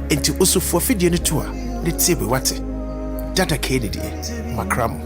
enti osofo afidie no to a ne tie be wate dada Kennedy makram.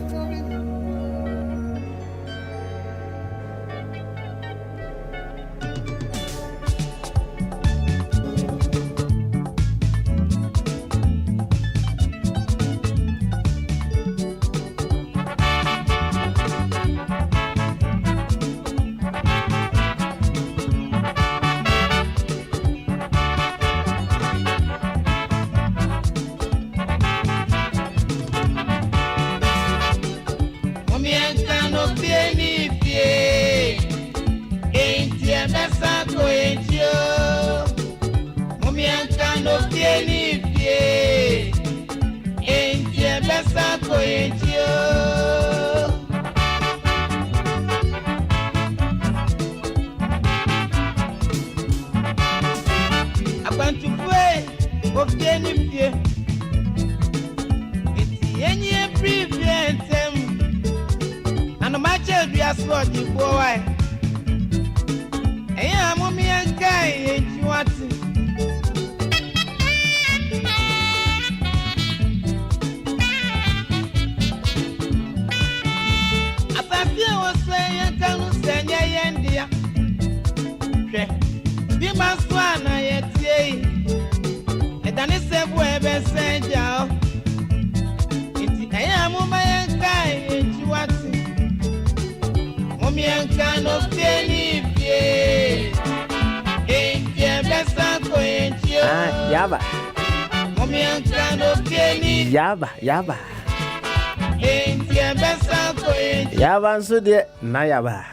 Yaba. Yaba nso de na yaba.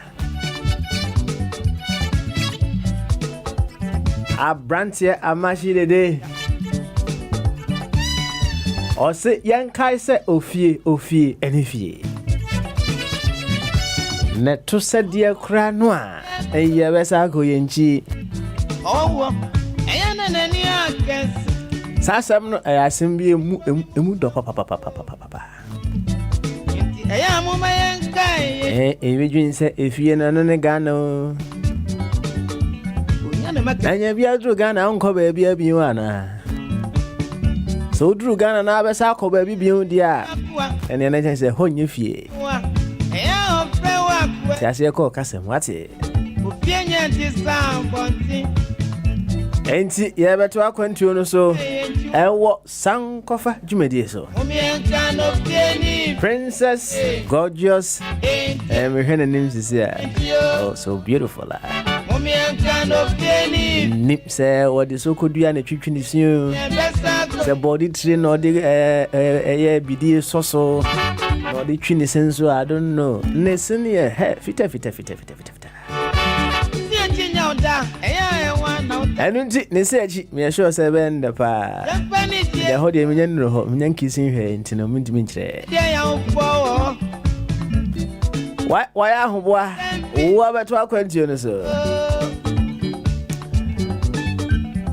Abrantie amashi dede. Ose yankai se ofie enifie. Ne to se de kra no a eye besa ko yenchi. Owo eyana nani akes. Sasam no ayasim bi emu do papa. Eya mo mayenkai. Evidwin se efie na no ne Ghana. Anya bi adru Ghana onko ba bi abi wana. So dru Ghana na abesa ko ba bi bi dia. Ene na chen se honye fie. Eya ofe wa. Tiase ko kasem wate. Ofie nya ti sam bonti. Enti ye beto akwantuo no so ewo sankofa dwumedie so Princess Gorgeous me hwene nim sisi oh so beautiful nip se wodi so kodua na twitwini siu se body train no de ye bidie soso no de twini senso I don't know nesin ye fita Enunti ne search me sure say ben da pa. Ya ho de me nyan ho me nyan kisin hwe ntina mu ndimi nkire. Why ahoboa? Wo abeto akwantuo no so.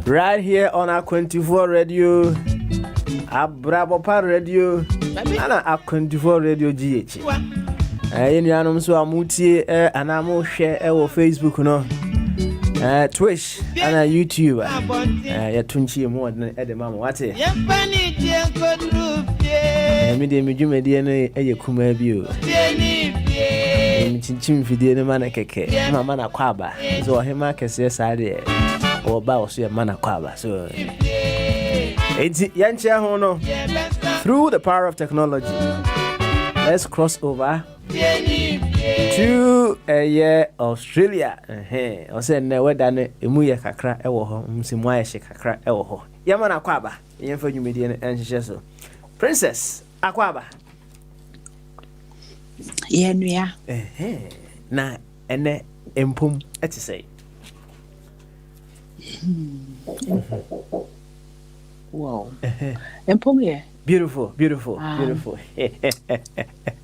Right here on our 24 radio. Abrabopa radio. Ana our 24 radio GH. Yenuanom so amutie anamo hwe wo Facebook no. Twitch and YouTube. Ya tunchi mo e de mama wate. Ya pani die kodru pie. Me de medwuma de no eye kuma bi o. Mi chinchim fidie no mana keke. Mama na kwaba. So hema kese sade. Oba oso ya mana kwaba. So enti yanche ho no. Through the power of technology. Let's cross over to Australia. O se na weda ne emu ye kakra ewo ho msimu aye kakra ewo ho. Yama na kwaba yemfa dwumedie ne enhye so. Princess akwaba. Yenua. Na ene empum etisei. Wow. Empum ye. Beautiful.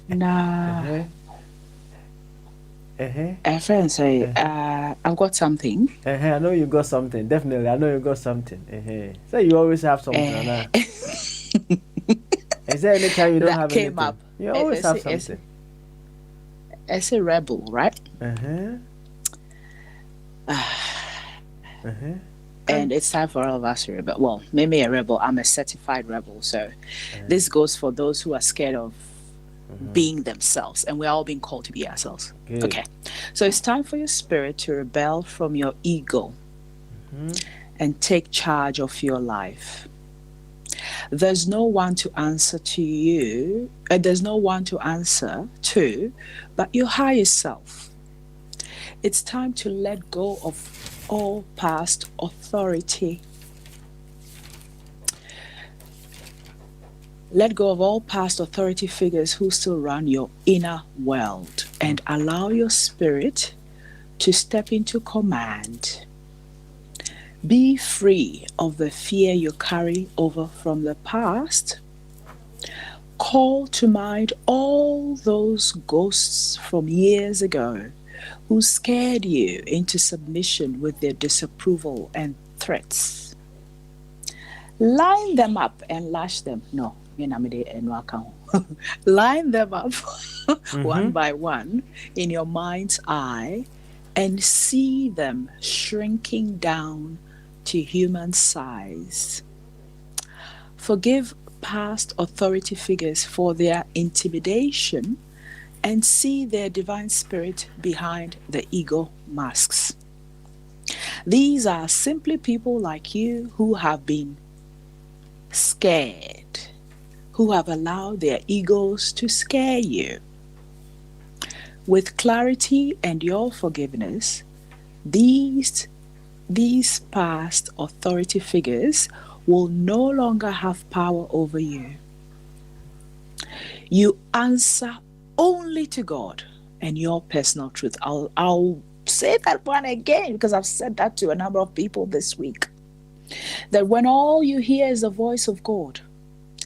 Nah. Friend say, I've got something. I know you got something. Definitely, I know you got something. So you always have something. Is there any time you don't have anything? Up. You always have something. It's a rebel, right? And it's time for all of us to rebel. Well, maybe a rebel. I'm a certified rebel. So this goes for those who are scared of being themselves. And we're all being called to be ourselves. Good. Okay. So it's time for your spirit to rebel from your ego and take charge of your life. There's no one to answer to you. There's no one to answer to but your higher self. It's time to let go of all past authority. Let go of all past authority figures who still run your inner world and allow your spirit to step into command. Be free of the fear you carry over from the past. Call to mind all those ghosts from years ago who scared you into submission with their disapproval and threats. Line them up and lash them. No, line them up one by one in your mind's eye and see them shrinking down to human size. Forgive past authority figures for their intimidation and see their divine spirit behind the ego masks. These are simply people like you who have been scared, who have allowed their egos to scare you. With clarity and your forgiveness, these past authority figures will no longer have power over you. You answer only to God and your personal truth. I'll say that one again because I've said that to a number of people this week. That when all you hear is the voice of God,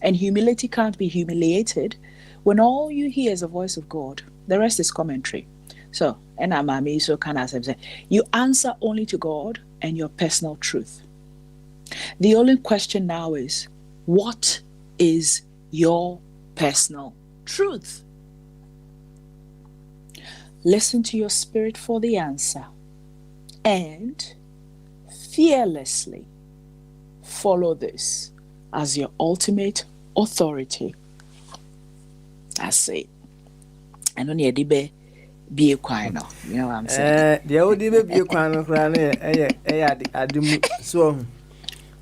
and humility can't be humiliated, when all you hear is the voice of God, the rest is commentary. So, and I'm so can I say, you answer only to God and your personal truth. The only question now is, what is your personal truth? Listen to your spirit for the answer and fearlessly follow this as your ultimate authority. That's it. I don't need to be a quiet now. You know what I'm saying? The old be a quiet crown, so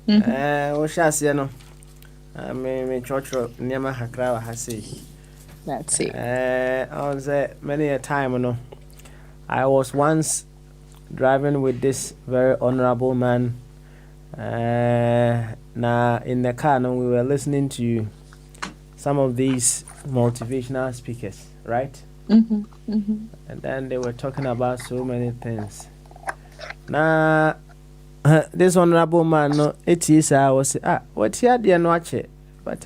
what shall I say? No, I mean, church near my Hakra has said. That's it. I was many a time, no. I was once driving with this very honorable man. Now in the car, no, we were listening to some of these motivational speakers, right? And then they were talking about so many things. Now, this honorable man, no, it is I was what here they no watch it, but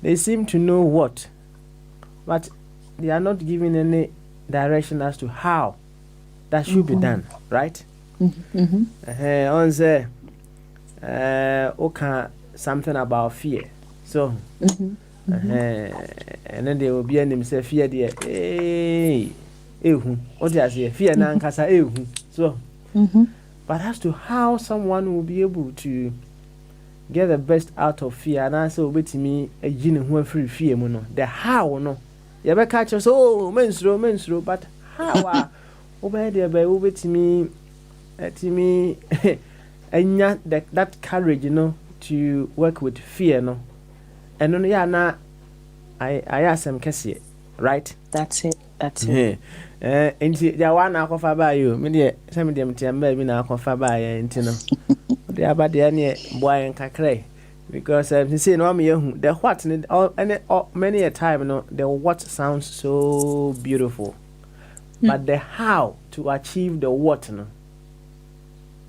they seem to know what. But they are not giving any direction as to how that should be done, right? On say, okay, something about fear. So, and then they will be in themselves fear there. What do I say? Fear nankasa So, but as to how someone will be able to get the best out of fear, and answer with me a gene who free fear, the how no. You ever catch us? Oh, menstru, but how? Over there, by over to me, and that courage, to work with fear, no. And no, yeah, now I ask them, Cassie, right? That's it. And the one I offer by you, maybe some of them tell me now offer by and they are about the any boy and cacre. Because you see, no, the what many a time, the what sounds so beautiful, but the how to achieve the what, no.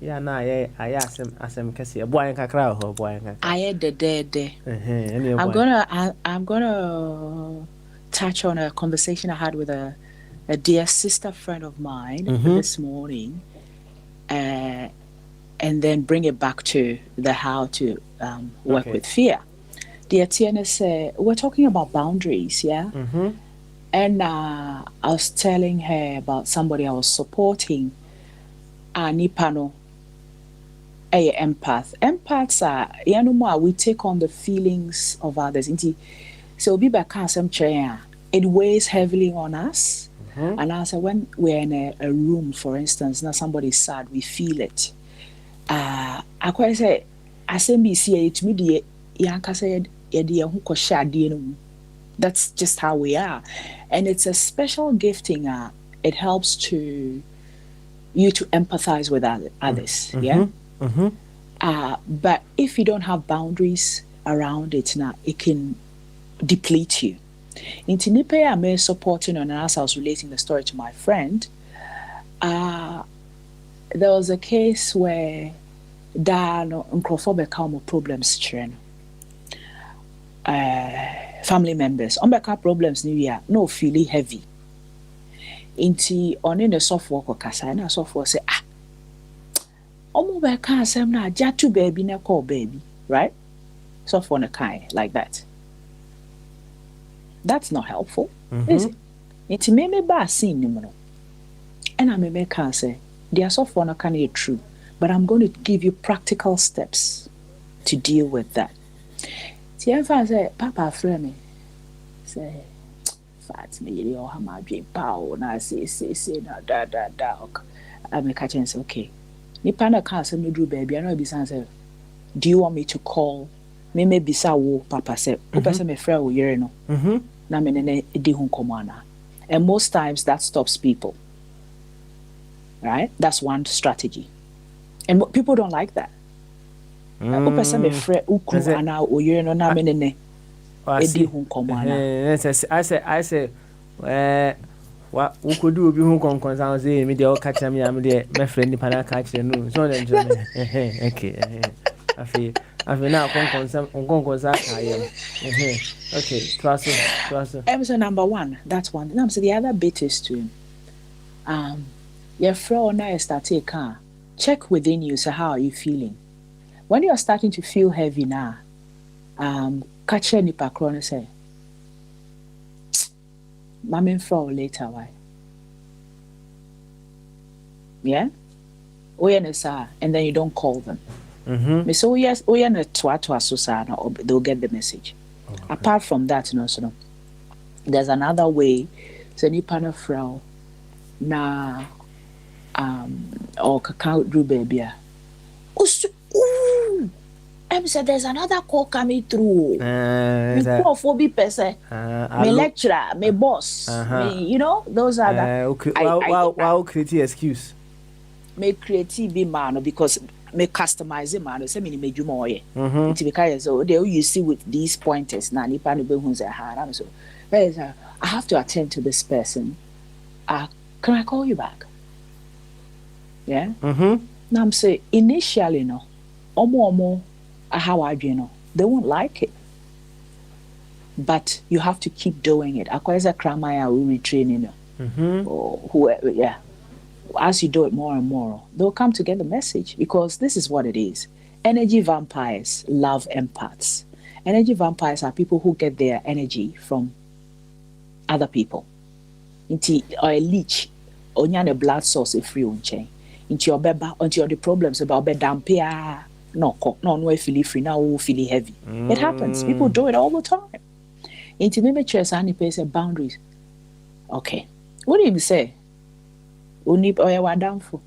Yeah, now I ask them, Cassie, a boy and cacra or boy and I had the day. I'm gonna touch on a conversation I had with a dear sister friend of mine this morning, and then bring it back to the how to work with fear. Dear Tiana said, we're talking about boundaries, yeah? And I was telling her about somebody I was supporting, Nipano, empath. Empaths are we take on the feelings of others. So be back some chair. It weighs heavily on us. And also when we're in a room, for instance, now somebody's sad, we feel it. I quite say SMBC it me yanka said that's just how we are. And it's a special gifting. It helps you to empathize with others. Yeah. But if you don't have boundaries around it now, it can deplete you. In Tinipe, I'm supporting, and as I was relating the story to my friend, there was a case where problems family members problems new year no feeling heavy. Inti on in the software kasa na software say be ka asem na jatu baby na call baby, right? Software na kai like that. That's not helpful, is it? It's me ba sin no. And I me can say, their software no can be true, but I'm going to give you practical steps to deal with that. Tienfa say, Papa friend me say, fat me you have my dream power na say na da. I me catch and say, okay. Nipa na can say no do baby. I know be say, do you want me to call? Me bisa wo papa say, papa say me friend wo yere no. Na me ne di hun komana. And most times that stops people. Right? That's one strategy. And people don't like that. Papa say me friend uku ana wo yere no na me ne di hun komana. I say wa ukodu obi hun konkon san say me dey o catch me am dey me friend nipa na catch no so dem jo me okay afi na konkon san okay trust. Episode number 1, that's one. Now so the other bit is to your friend na start take car check within you. So how are you feeling when you are starting to feel heavy now? Catch nipa kro say Mama from later, why? Yeah? And then you don't call them. So yes, na twa they'll get the message. Apart from that, so there's another way. So ni pana frau na or cacao drew baby. Said there's another call coming through. Me phobia person, me lecturer, me boss, me, those are the. Okay. Wow, create excuse. Me creative man because me customize man. Say me do more. Because so you see with these pointers now. Nipa no be hun say ha. So I have to attend to this person. Can I call you back? Yeah. Now I'm say initially no, omo. How I they won't like it, but you have to keep doing it. Akweza kramaya will retrain or whoever. Yeah, as you do it more and more, they'll come to get the message because this is what it is. Energy vampires love empaths. Energy vampires are people who get their energy from other people. Into or a leech, only a blood source is free on chain. Into your beba, until the problems about bedampia. No, feel free now, feel heavy. It happens. People do it all the time. Intimate chess and place boundaries. Okay. What do you say? Only or down for.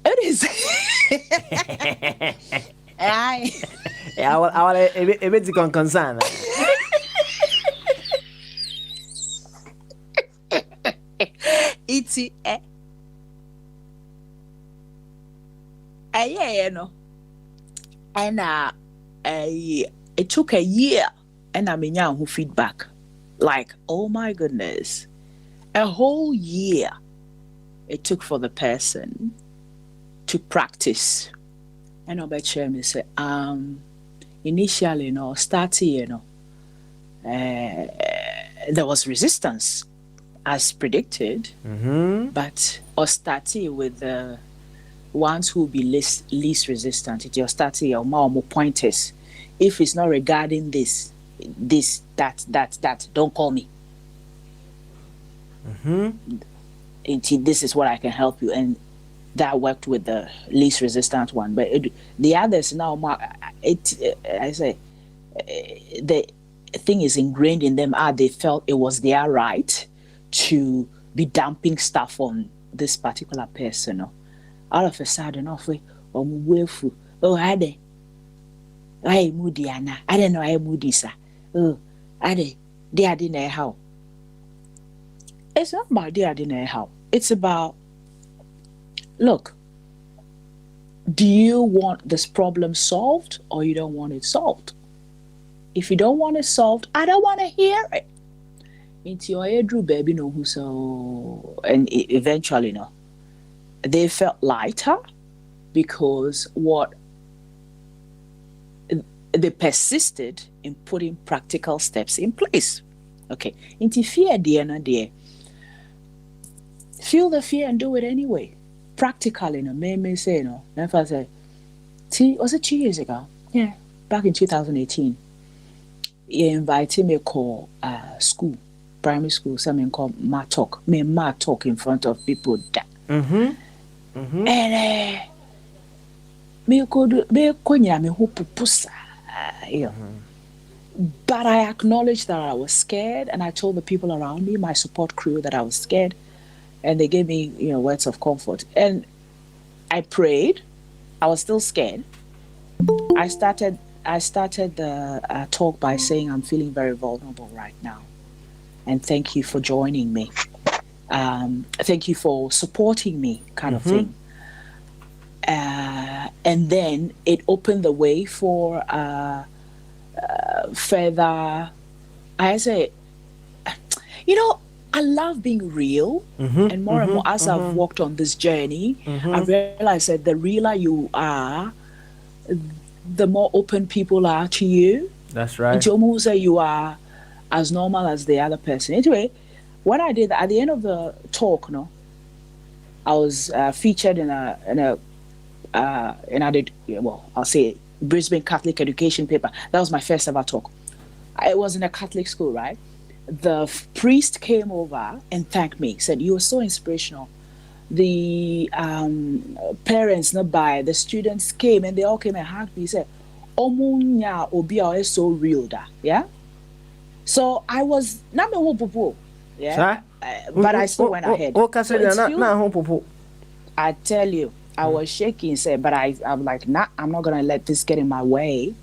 It is. I a bit concern. It's no. And it took a year and I mean who feedback. Like, oh my goodness. A whole year it took for the person to practice. And I bet you say, initially, starting, there was resistance as predicted, but or starting with the ones who will be least resistant. If you're starting your more pointers, if it's not regarding this, that, don't call me. This is what I can help you. And that worked with the least resistant one. But the others now, I say, the thing is ingrained in them. They felt it was their right to be dumping stuff on this particular person. All of a sudden, I moody Anna. I don't know. I moody sir. They didn't know how. It's not about they didn't know how. It's about, look, do you want this problem solved or you don't want it solved? If you don't want it solved, I don't want to hear it. It's your Andrew baby, no, so, and eventually, no, they felt lighter because they persisted in putting practical steps in place. Okay, into fear, dear, feel the fear and do it anyway. Practically, may say, if I say, was it 2 years ago? Yeah, back in 2018. He invited me to school, primary school, something called Ma Talk in front of people. And but I acknowledged that I was scared, and I told the people around me, my support crew, that I was scared, and they gave me, words of comfort. And I prayed. I was still scared. I started the talk by saying I'm feeling very vulnerable right now, and thank you for joining me. Thank you for supporting me, kind of thing. And then it opened the way for further. I say, I love being real, and more as I've walked on this journey, I realized that the realer you are, the more open people are to you. That's right. It's almost like you are as normal as the other person. Anyway, what I did at the end of the talk, I was featured in a I'll say Brisbane Catholic education paper. That was my first ever talk. It was in a Catholic school, right? The priest came over and thanked me. Said, "You were so inspirational." The parents nearby, the students came and they all came and hugged me. He said, "Omunya obia is so real, da." Yeah. So I was not the whole popo. Yeah. But I still went ahead. I tell you, I was shaking, said, but I'm like, nah, I'm not gonna let this get in my way.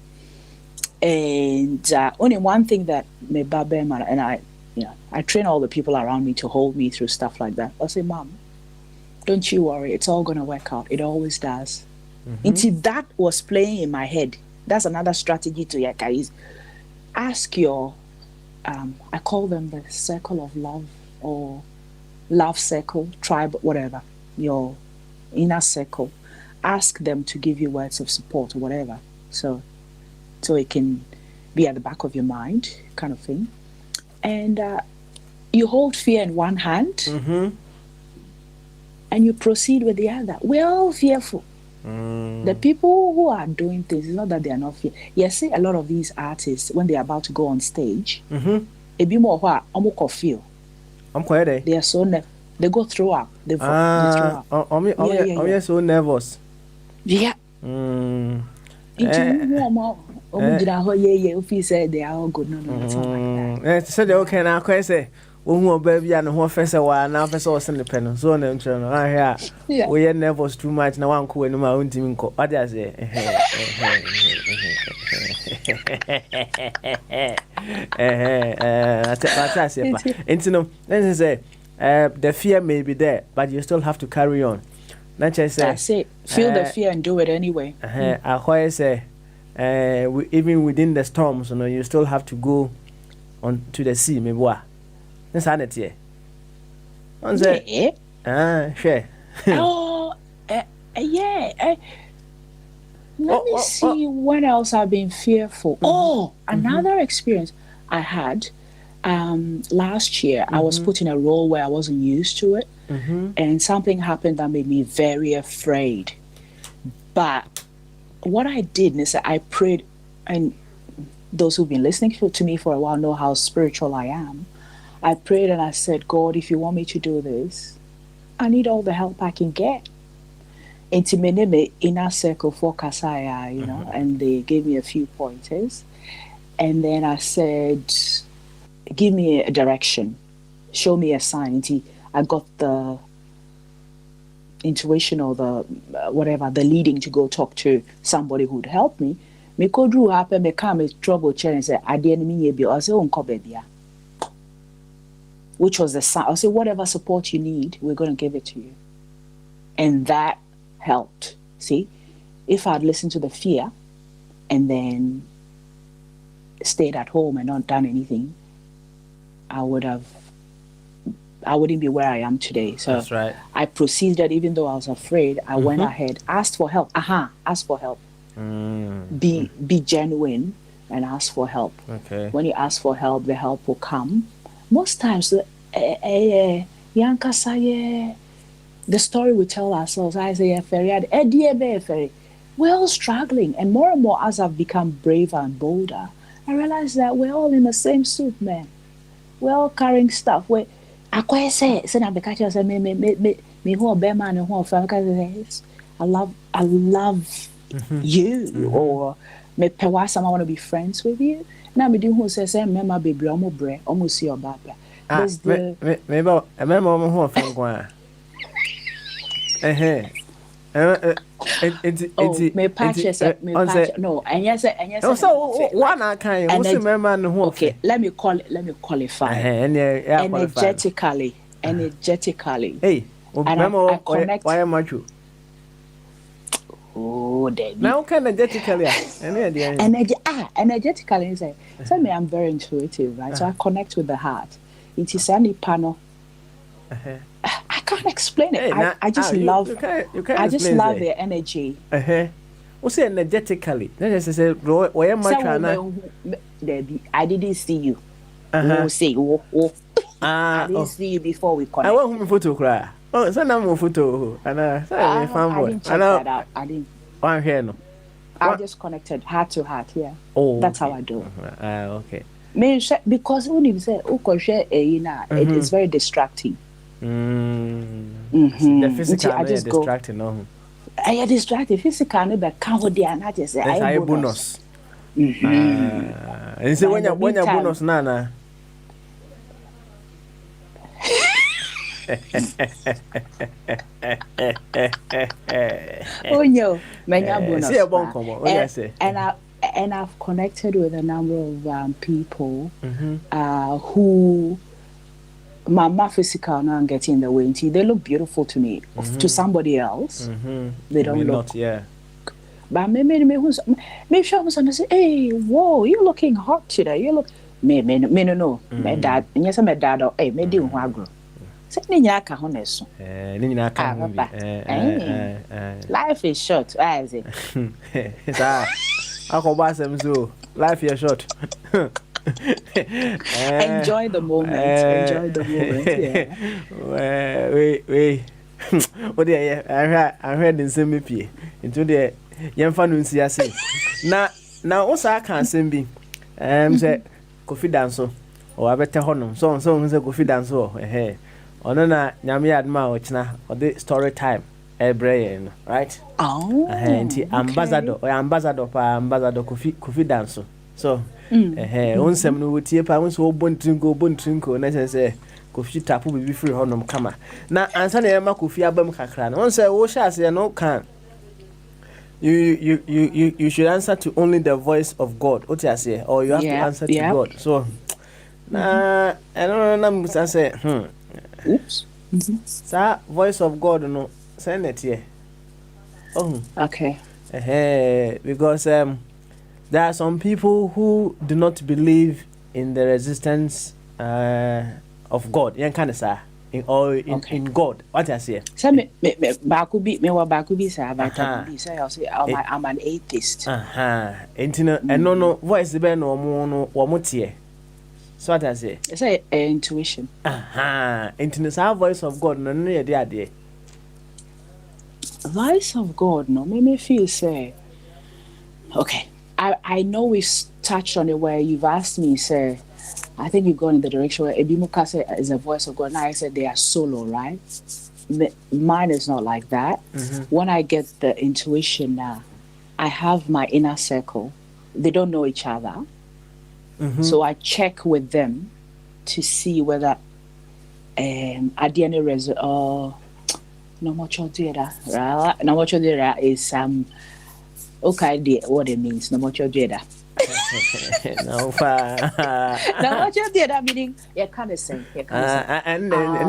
And only one thing that me babema, and I train all the people around me to hold me through stuff like that. I'll say, "Mom, don't you worry, it's all gonna work out. It always does." Until that was playing in my head. That's another strategy to your guys. Ask your, I call them the circle of love, or love circle, tribe, whatever, your inner circle. Ask them to give you words of support or whatever. So it can be at the back of your mind, kind of thing. And you hold fear in one hand, and you proceed with the other. We're all fearful. The people who are doing things, it's not that they are not fearful. You see a lot of these artists, when they're about to go on stage, it be more what I'm feel. They are so they go throw up. They throw up. I'm so nervous. Yeah. If you say they are all good, no, it's not like that. So they okay now, quite say, "Oh, baby, and who first a while now, first was in the pen, so no, yeah, we are nervous too much. Now I'm cool, and my own team. What does it? That's it. And no, let's say, the fear may be there, but you still have to carry on. That's it. Feel the fear and do it anyway. I say. Even within the storms, you still have to go on to the sea. Maybe what? That's sanity. Sure. Yeah. Let me see when else I've been fearful. Another experience I had last year. I was put in a role where I wasn't used to it, and something happened that made me very afraid. But what I did is I prayed, and those who've been listening to me for a while know how spiritual I am. I prayed and I said, "God, if you want me to do this, I need all the help I can get." intimate inner circle for Kasaya, you know, and they gave me a few pointers. And then I said, give me a direction, show me a sign. I got the intuition or the whatever, the leading to go talk to somebody who'd help me. Me ko drew up and me come with trouble chair and say, I didn't mean you be. I say, which was the sign. I say, whatever support you need, we're going to give it to you. And that helped. See, if I'd listened to the fear and then stayed at home and not done anything, I wouldn't be where I am today. So that's right. I proceeded, even though I was afraid, I went ahead, asked for help. Ask for help. Be genuine and ask for help. Okay. When you ask for help, the help will come. Most times, the story we tell ourselves, I say, we're all struggling. And more as I've become braver and bolder, I realize that we're all in the same soup, man. We're all carrying stuff. I love you, or me pewa someone want to be friends with you. Now me do who says mema baby almost see your baba. There's the maybe I remember who are friend go. Me patches no, and yes. So one I can remember who. Okay, let me qualify. Energetically. Hey, remember why am I you? Oh, Daddy. Now can energetically. Energetically, say, tell me I'm very intuitive, right? So I connect with the heart. It is any panel. I can't explain it. I just love. I just love their energy. What's it energetically? Let's say, why am I trying? I didn't see you. Say, I didn't see you before we connect. I want my photo cry. Oh, it's a number photo. And I didn't check that out. I didn't. I'm here no. I just connected heart to heart. Yeah. Oh, that's how I do. Okay. Because when you say, it is very distracting. The physical is distracting. No. I distracted. Physical, but can't do and I just say, I bonus. And say when you're bonus, Nana. Oh no, bonus. And I've connected with a number of people who my physical now getting in the way. They look beautiful to me. To somebody else, they don't look. Not, yeah. But maybe sure I say, hey, whoa, you're looking hot today. You look me no. My dad, and yes, my dad. Hey, me do wagro. Life is short. Why is it? Life is short. Enjoy the moment. Enjoy the moment. Wait. What do I heard in Semipi into the young fan see us. Now, also I can't send me. Say, coffee dance or I better honor. So say coffee dance or hey. Ono na nyame adma ochina ode story time ebrey right okay. ambassador Kofi dance so onsem no wotie pa wonso obontinko na say Kofi tapu be free honom kama na ansa na yema Kofi abam kakra na wonse wo sha ase no kan you should answer to only the voice of God what you say or you have to answer to God so na I don't know say oops. Sir, voice of God, no, send it here. Oh, okay. Because there are some people who do not believe in the resistance of God. Yan kind of sir, in God. What I say? So me bakubi sir, vitamin B. So I say I'm an atheist. And no voice be no mo so what I say? It's intuition. Intuition. Our voice of God. No, idea. Voice of God. No, make me feel say. Okay, I know we touched on it where you've asked me. Say, I think you've gone in the direction where Ebimukase is a voice of God. Now I said they are solo, right? mine is not like that. When I get the intuition now, I have my inner circle. They don't know each other. So I check with them to see whether at the end of the no much is okay, what it means. No much of data. No far. No much of data meaning you can't say. And no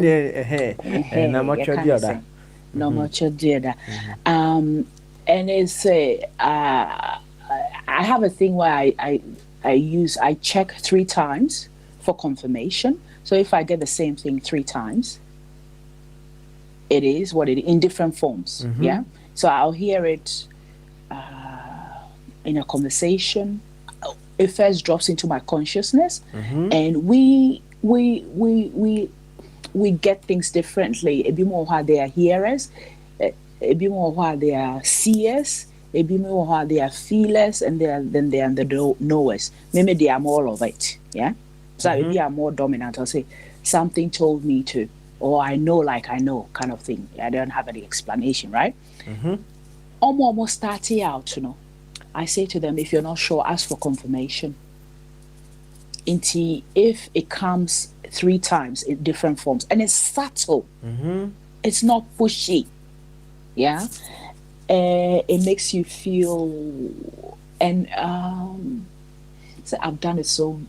much of data. No much of data. And it's I have a thing where I check 3 times for confirmation. So if I get the same thing 3 times, it is what it is in different forms. Yeah. So I'll hear it in a conversation. It first drops into my consciousness, and we get things differently. A bit more how they are hearers, a bit more how they are seers, a bit more how they are feelers, and then they are the knowers. Maybe they are more of it. Yeah. So maybe I'm more dominant. I'll say something told me to, or I know like I know kind of thing. I don't have any explanation, right? Almost starting out, I say to them, if you're not sure, ask for confirmation. If it comes 3 times in different forms, and it's subtle, it's not pushy, yeah, it makes you feel, and so I've done it so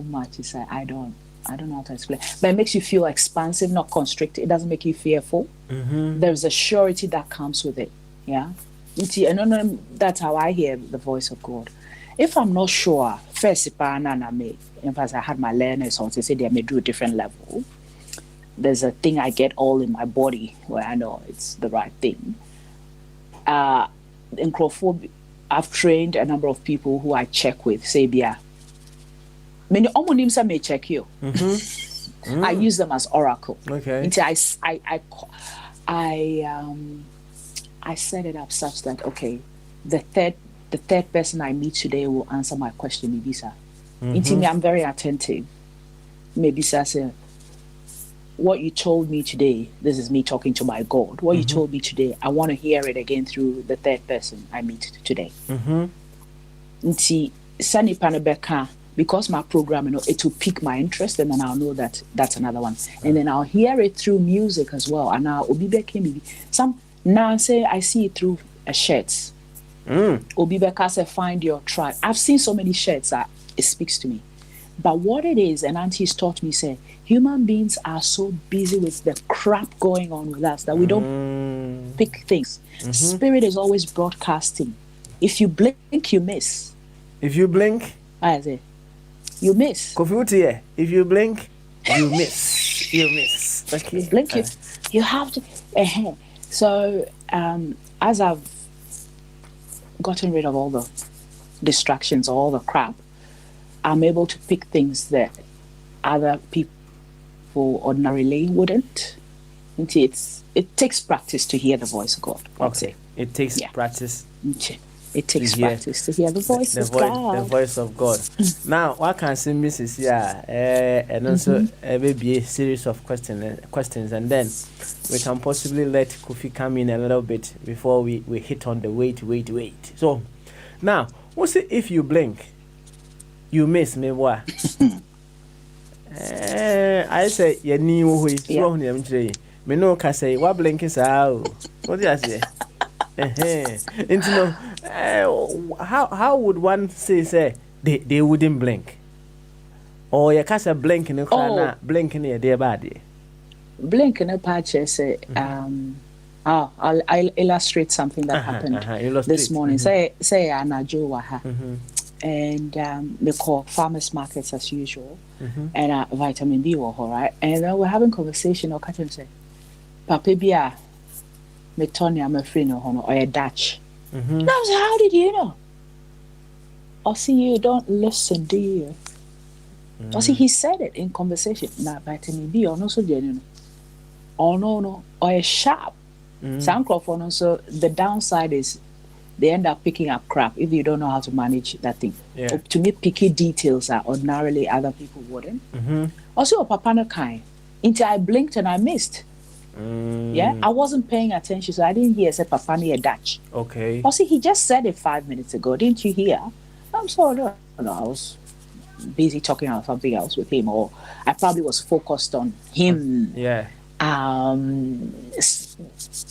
much. It's like I don't know how to explain, but it makes you feel expansive, not constricted. It doesn't make you fearful. There's a surety that comes with it, yeah. And that's how I hear the voice of God. If I'm not sure, first, in fact, I had my learners on to say they may do a different level. There's a thing I get all in my body where I know it's the right thing. In Crawford, I've trained a number of people who I check with, say, yeah. Many homonyms may check you. I use them as oracle. Okay. Until I set it up such that, okay, the third person I meet today will answer my question, maybe sir. Into me, I'm very attentive. Maybe sir, say, what you told me today, this is me talking to my God. What you told me today, I want to hear it again through the third person I meet today. Nti Sani Panabeka, because my program, it will pique my interest, and then I'll know that that's another one. And then I'll hear it through music as well. And I'll be back maybe some. Now say I see it through shirts. Obibeka say find your tribe. I've seen so many shirts that it speaks to me. But what it is, and Auntie's taught me, say human beings are so busy with the crap going on with us that we don't pick things. Spirit is always broadcasting. If you blink, you miss. If you blink, I say you miss. Kofi, if you blink, you miss. You miss. Okay. You blink, you have to. So as I've gotten rid of all the distractions, all the crap, I'm able to pick things that other people ordinarily wouldn't. It takes practice to hear the voice of God. Okay. It takes practice. It takes practice to hear the voice of God. The voice of God. Now, what can say, Mrs. And also maybe a series of questions, and then we can possibly let Kofi come in a little bit before we hit on the wait. So, now, what's it if you blink, you miss me? What? I say, you need to me no can say, what blink is out? What do you say? And how would one say they wouldn't blink, or you can't blink in the blink in their body? Blink in a patch. Say I'll illustrate something that happened this morning. Say Anajo Waha, and they call farmers markets as usual, and vitamin D was right, and we're having conversation. Or catch him say, Papa Bia. Me Tony, I'm a friend or a Dutch. I was like, how did you know? I see you don't listen, do you? I see he said it in conversation. Now vitamin B or no so genuine. Or no, or a sharp. Soundcroft so the downside is they end up picking up crap if you don't know how to manage that thing. Yeah. To me, picky details that ordinarily other people wouldn't. Also, Papa no kind. Until I blinked and I missed. Yeah, I wasn't paying attention, so I didn't hear say Papa near Dutch. Okay. Oh, see, he just said it 5 minutes ago. Didn't you hear? I'm sorry, no, I was busy talking about something else with him, or I probably was focused on him. Yeah.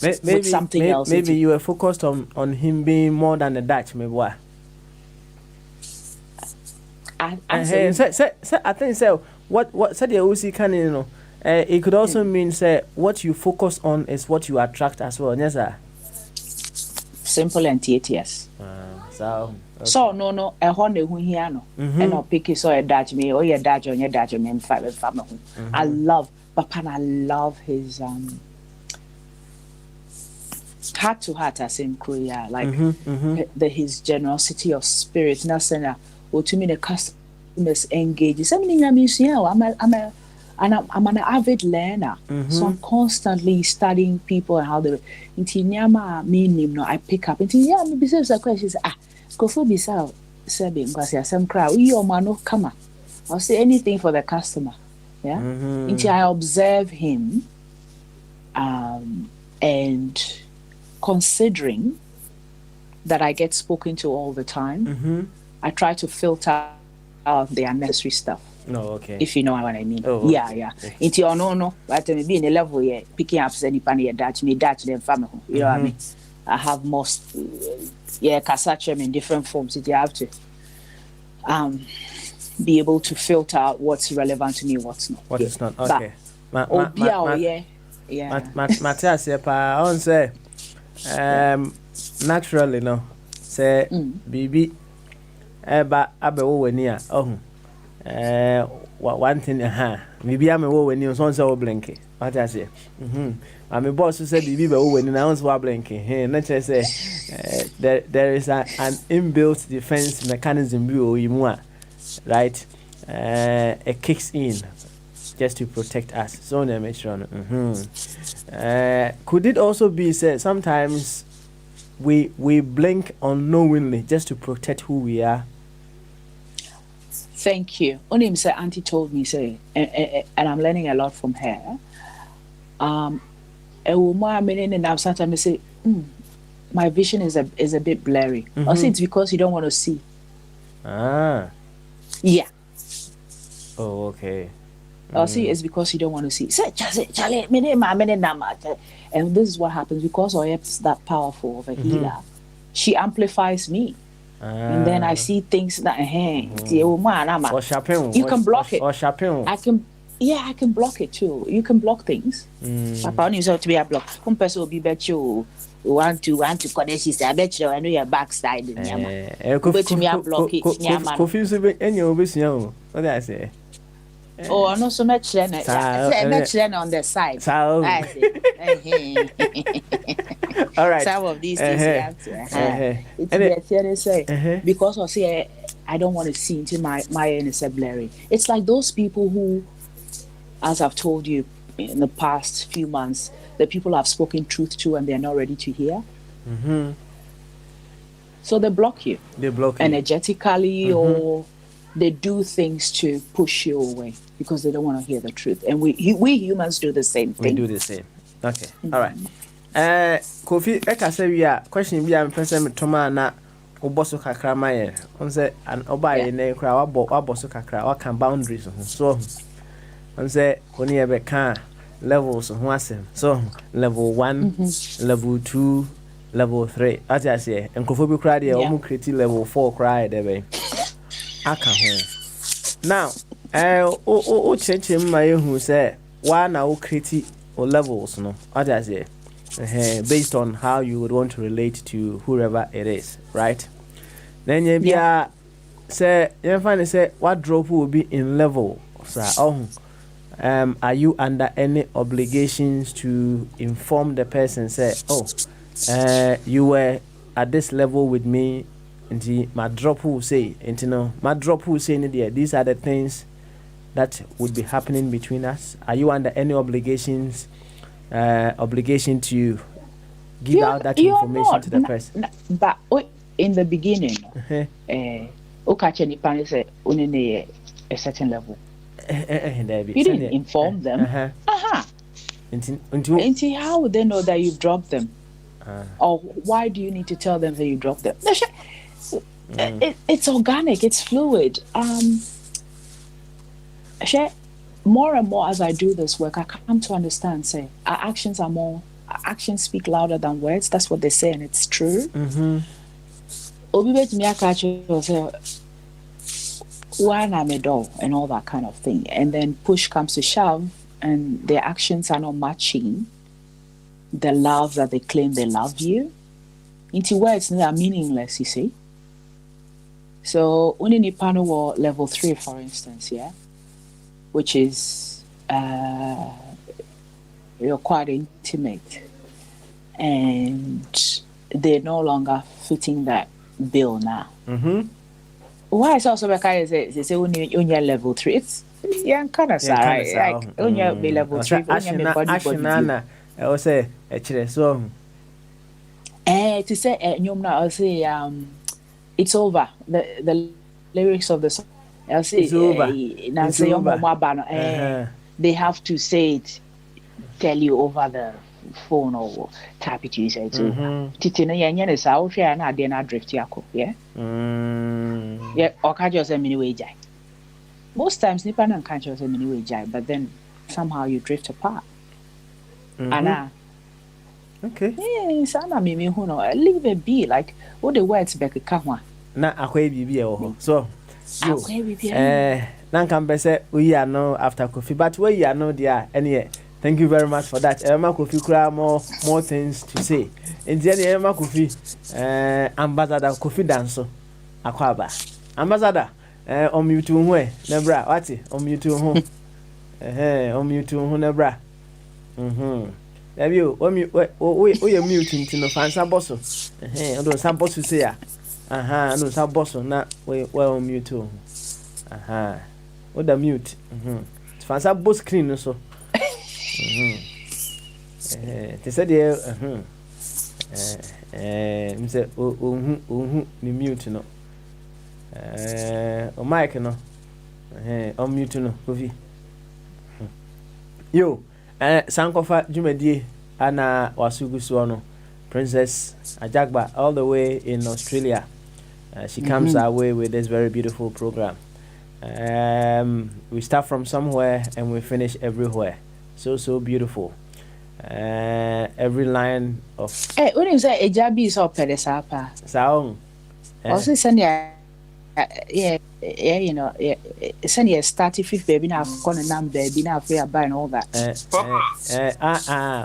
With something else. Maybe you were focused on him being more than a Dutch, maybe what? I think so. What said the OC can you know? It could also mean say what you focus on is what you attract as well. Yes, sir. Simple and yes. So. Okay. So no, a honey who here no, and I'll pick it so a Dutch me or your Dutch on your Dutch and five family. I love Papa, and I love his heart to heart as in Korea, like his generosity of spirit. Now saying that, well, to me the customers engage. Something I mean, I'm an avid learner, so I'm constantly studying people and how they. Until nyama meaning no, I pick up. Until yeah, maybe say a question. Kofu bisa sabi because ya some crowd. You man no come. I'll say anything for the customer. Yeah. Until I observe him, and considering that I get spoken to all the time, I try to filter out the unnecessary stuff. No, okay. If you know what I mean. Oh, yeah. Okay. Into no. But maybe in a level here, picking up any panny Dutch, me Dutch them family. You know what I mean? I have most casachem in different forms. You have to be able to filter out what's relevant to me, what's not. What is not. Okay. Matthias, I want say naturally no. Say BB eba abewo weni a one thing maybe I'm a when you so so blinky. What I say? I'm a boss who said be when I was blinking. Hey, let's say there is an inbuilt defense mechanism right? It kicks in just to protect us. So make sure. Could it also be said sometimes we blink unknowingly just to protect who we are? Thank you. Only say Auntie told me say, and I'm learning a lot from her. A woman and I'm sometimes say, my vision is a bit blurry. I say it's because you don't want to see. Yeah. Oh, okay. I see it's because you don't want to see. Say, Charlie, and this is what happens because Oyep's that powerful of a healer. She amplifies me. And then I see things that you can block it. Or shopping. I can block it too. You can block things. Papa needs to be a block. One person will be bet you want to connect. She said, I bet you I know your backside. Bet me a block it. What did I say? Oh, I know so much on the side. All right. Some of these things you have to say because I say I don't want to see into my innocent blurry. It's like those people who, as I've told you in the past few months, the people I've spoken truth to and they're not ready to hear. So they block you. Energetically or they do things to push you away because they don't want to hear the truth. And we humans do the same thing. We do the same. Okay. All right. Kofi, eka say we are question be am person toma na oboso kakra maye. On say an obaye na kra waboso kakra wa kan boundaries so on say oni e be kan levels ho asem. So level 1, level 2, level 3. As I say, enkofo bi kra de o mu create level 4 kra de be. Aka ho. Now, o cheche ma yehu say wa na o create o levels no. As I say based on how you would want to relate to whoever it is, right? Then you say what drop will be in level. So, are you under any obligations to inform the person? Say, you were at this level with me. And my drop will say, my drop will say, these are the things that would be happening between us. Are you under any obligation to give out that information to the person? But in the beginning, Okacheni said, a certain level. You didn't inform them. And how would they know that you've dropped them? Or why do you need to tell them that you dropped them? It's organic, it's fluid. More and more as I do this work, I come to understand, say, actions speak louder than words. That's what they say, and it's true. And all that kind of thing. And then push comes to shove, and their actions are not matching the love that they claim they love you. Into words that are meaningless, you see. So, when in panel level 3, for instance, which is you're quite intimate, and they're no longer fitting that bill now. Why is also because they say when you're level 3, it's kind of sad, like when you're level 3, when you're body. I will say actually so. To say I'll say it's over. The lyrics of the song. I'll say it's over. Now say they have to say it, tell you over the phone or tap it. You say it's over. Titina yanya is out here and I didn't drift yako. Yeah. Or can't just say mini way jai. Most times Nipan and can't just say mini way jai, but then somehow you drift apart. Anna. Okay. Sana mimi huno leave it be, like what the words back kahwa. Na akwe bibi e wo. So nan kan be say we are no after coffee, but we are no there any. Thank you very much for that. Emma Kofi kura more things to say. Indiana Emma Kofi ambassador Kofi Danso akwaba. Ambassador on mute ho nebra wati on mute ho on mute ho nebra. Ebio we mute ntino fansa bosso. Odo sa bosso say ya. No sa bosso na we on mute ho. Oda mute. Fansa boss screen no so. They said say ni mute no. O mic no. On mute no Kofi. Yo, Sankofa Jumedie ana wasugu suono. Princess Ajagba all the way in Australia. She comes our way with this very beautiful program. We start from somewhere and we finish everywhere. So beautiful. Every line of when you say Ejabi is up pedesapa. Saong. Also send you know, send you 35th baby now gonna name baby now for buy and all that.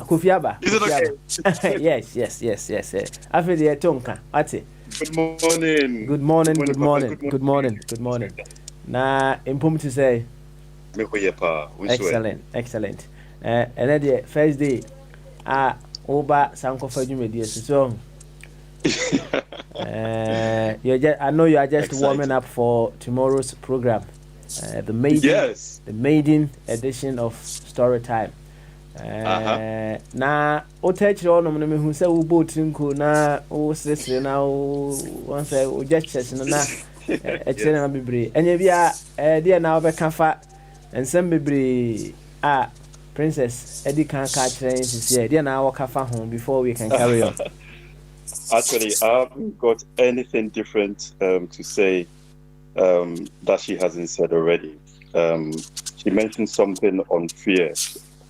Kufiaba. Is it okay? Yes. I feel the tonka. Ati. Good morning. Good morning. Na impom to say. Excellent. And then the first day, Oba Sankofa Jumedi so. I know you are just warming up for tomorrow's program, the maiden edition of Story Time. Na o touch on me who say we both na o sese na o wan say o just na e chere na bebre enye bia dia na obekafa ensem bebre Princess Eddie can catch this year. Dia na wakafa home before we can carry on. Actually, I haven't got anything different to say that she hasn't said already. She mentioned something on fear.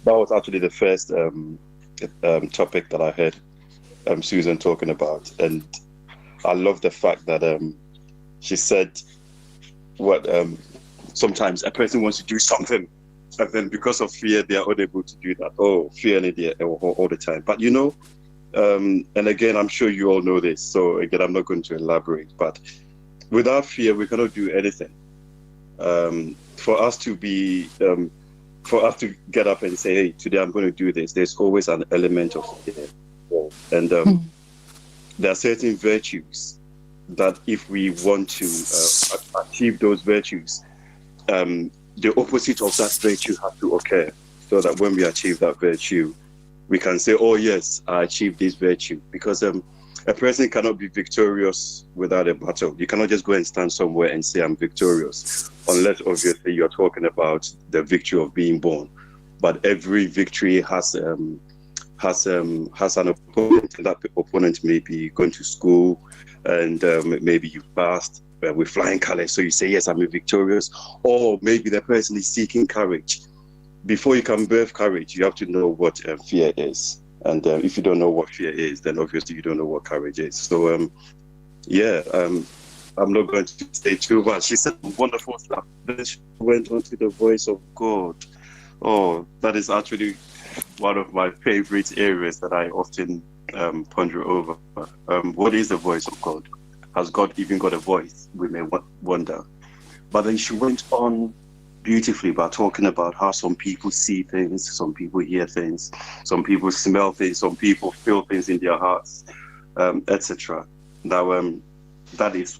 That was actually the first topic that I heard Susan talking about. And I love the fact that she said what sometimes a person wants to do something, and then because of fear, they are unable to do that. Oh, fear all the time. But you know, and again, I'm sure you all know this. So again, I'm not going to elaborate. But without fear, we cannot do anything. For us to get up and say, "Hey, today I'm going to do this," there's always an element of fear. And there are certain virtues that if we want to achieve those virtues, the opposite of that virtue has to occur, so that when we achieve that virtue, we can say, "Oh yes, I achieved this virtue." Because a person cannot be victorious without a battle. You cannot just go and stand somewhere and say, "I'm victorious," unless obviously you're talking about the victory of being born, but every victory has an opponent, and that opponent may be going to school, and maybe you passed with flying colors, so you say, yes, I'm victorious. Or maybe the person is seeking courage. Before you can birth courage, you have to know what fear is. And if you don't know what fear is, then obviously you don't know what courage is. So, I'm not going to say too much. She said wonderful stuff. Then she went on to the voice of God. Oh, that is actually one of my favorite areas that I often ponder over. What is the voice of God? Has God even got a voice? We may wonder. But then she went on beautifully by talking about how some people see things, some people hear things, some people smell things, some people feel things in their hearts, etc. Now, that is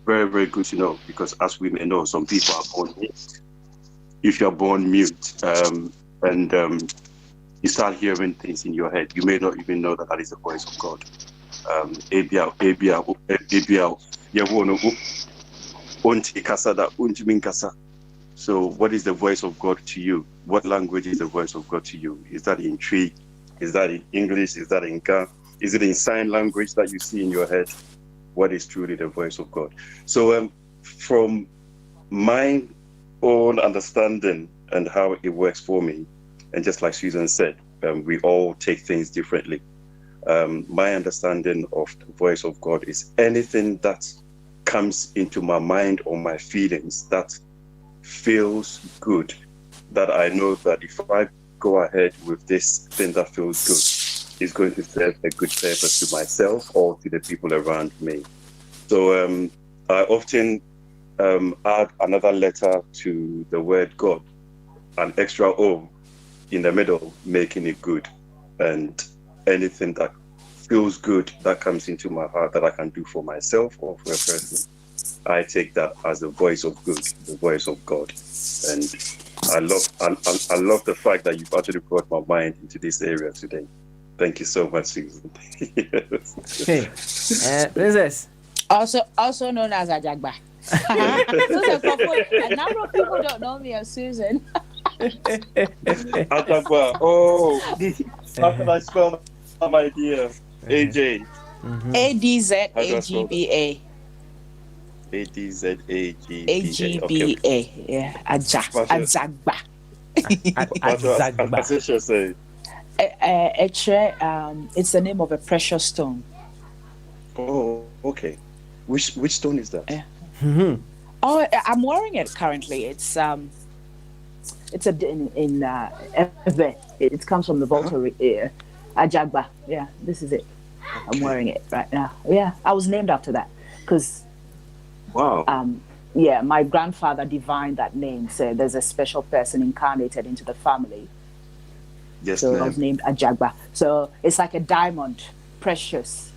very, very good to know, because as we may know, some people are born mute. If you're born mute and you start hearing things in your head, you may not even know that is the voice of God. So what is the voice of God to you? What language is the voice of God to you? Is that in Tree? Is that in English? Is that in Ga? Is it in sign language that you see in your head? What is truly the voice of God? So from my own understanding and how it works for me, and just like Susan said, we all take things differently. My understanding of the voice of God is anything that comes into my mind or my feelings that feels good, that I know that if I go ahead with this thing that feels good, it's going to serve a good purpose to myself or to the people around me. So I often add another letter to the word God, an extra O in the middle, making it good. And anything that feels good that comes into my heart that I can do for myself or for a person, I take that as the voice of good, the voice of God. And I love the fact that you've actually brought my mind into this area today. Thank you so much, Susan. Hey, Princess. Also known as Ajagba. A number of people don't know me as Susan. Ajagba. Oh, how can I spell my dear? AJ. ADZAGBA. ADZAGBA. Okay. Yeah. Ajagba. Ajagba. It's the name of a precious stone. Oh, okay. Which stone is that? Oh, I'm wearing it currently. It's in it comes from the Volta Ajagba. Yeah, this is it. Okay. I'm wearing it right now. Yeah, I was named after that because. Wow. Yeah, my grandfather divined that name. So there's a special person incarnated into the family. Yes, so ma'am. I was named Ajagba. So it's like a diamond, precious.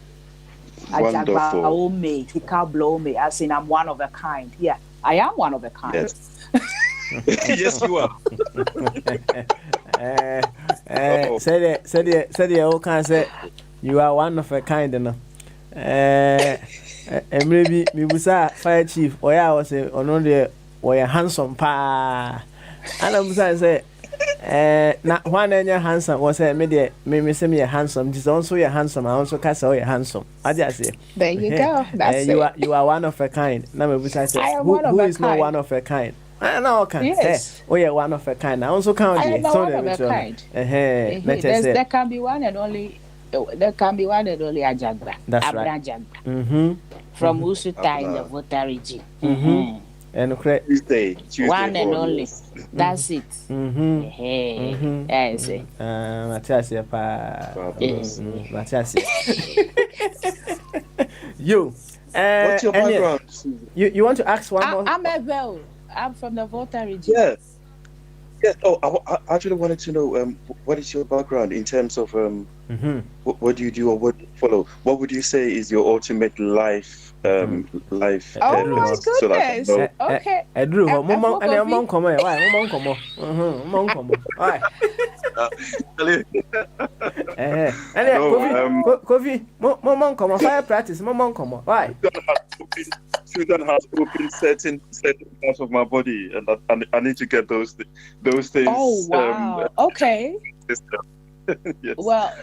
Wonderful. Ajagba Ome, he can't blow me. As in, I'm one of a kind. Yeah, I am one of a kind. Yes, yes you are. Said you can't say you are one of a kind, enough. And maybe Mibusa fire chief or I was on the or a handsome pa. And I'm say not one and your handsome was a media, maybe send me a handsome. This also a handsome. I also cast away handsome. I just say there you go. That's you are one of a kind. Now Mibusa says who is not one of a kind. I know can yes. Oh yeah, one of a kind. I also count I am one of a kind. There can be one and only. There can be one and only Ajagba. That's right. Ajagba. From Usuta in the Volta region. And Tuesday one and only. That's it. That's it. Matthias, Matthias. You. What's your background? You want to ask one more? I'm Evel. I'm from the Volta region. Yes. Yes. Oh, I actually wanted to know what is your background in terms of what do you do or what do you follow? What would you say is your ultimate life life? Oh my goodness! So okay. Drew, Mom, come on. Why? Mom, come on. Why? Kofi, Momon come fire practice, Momon come. Why? Susan has opened certain parts of my body, and I need to get those things. Oh wow! Okay. Yes. Well,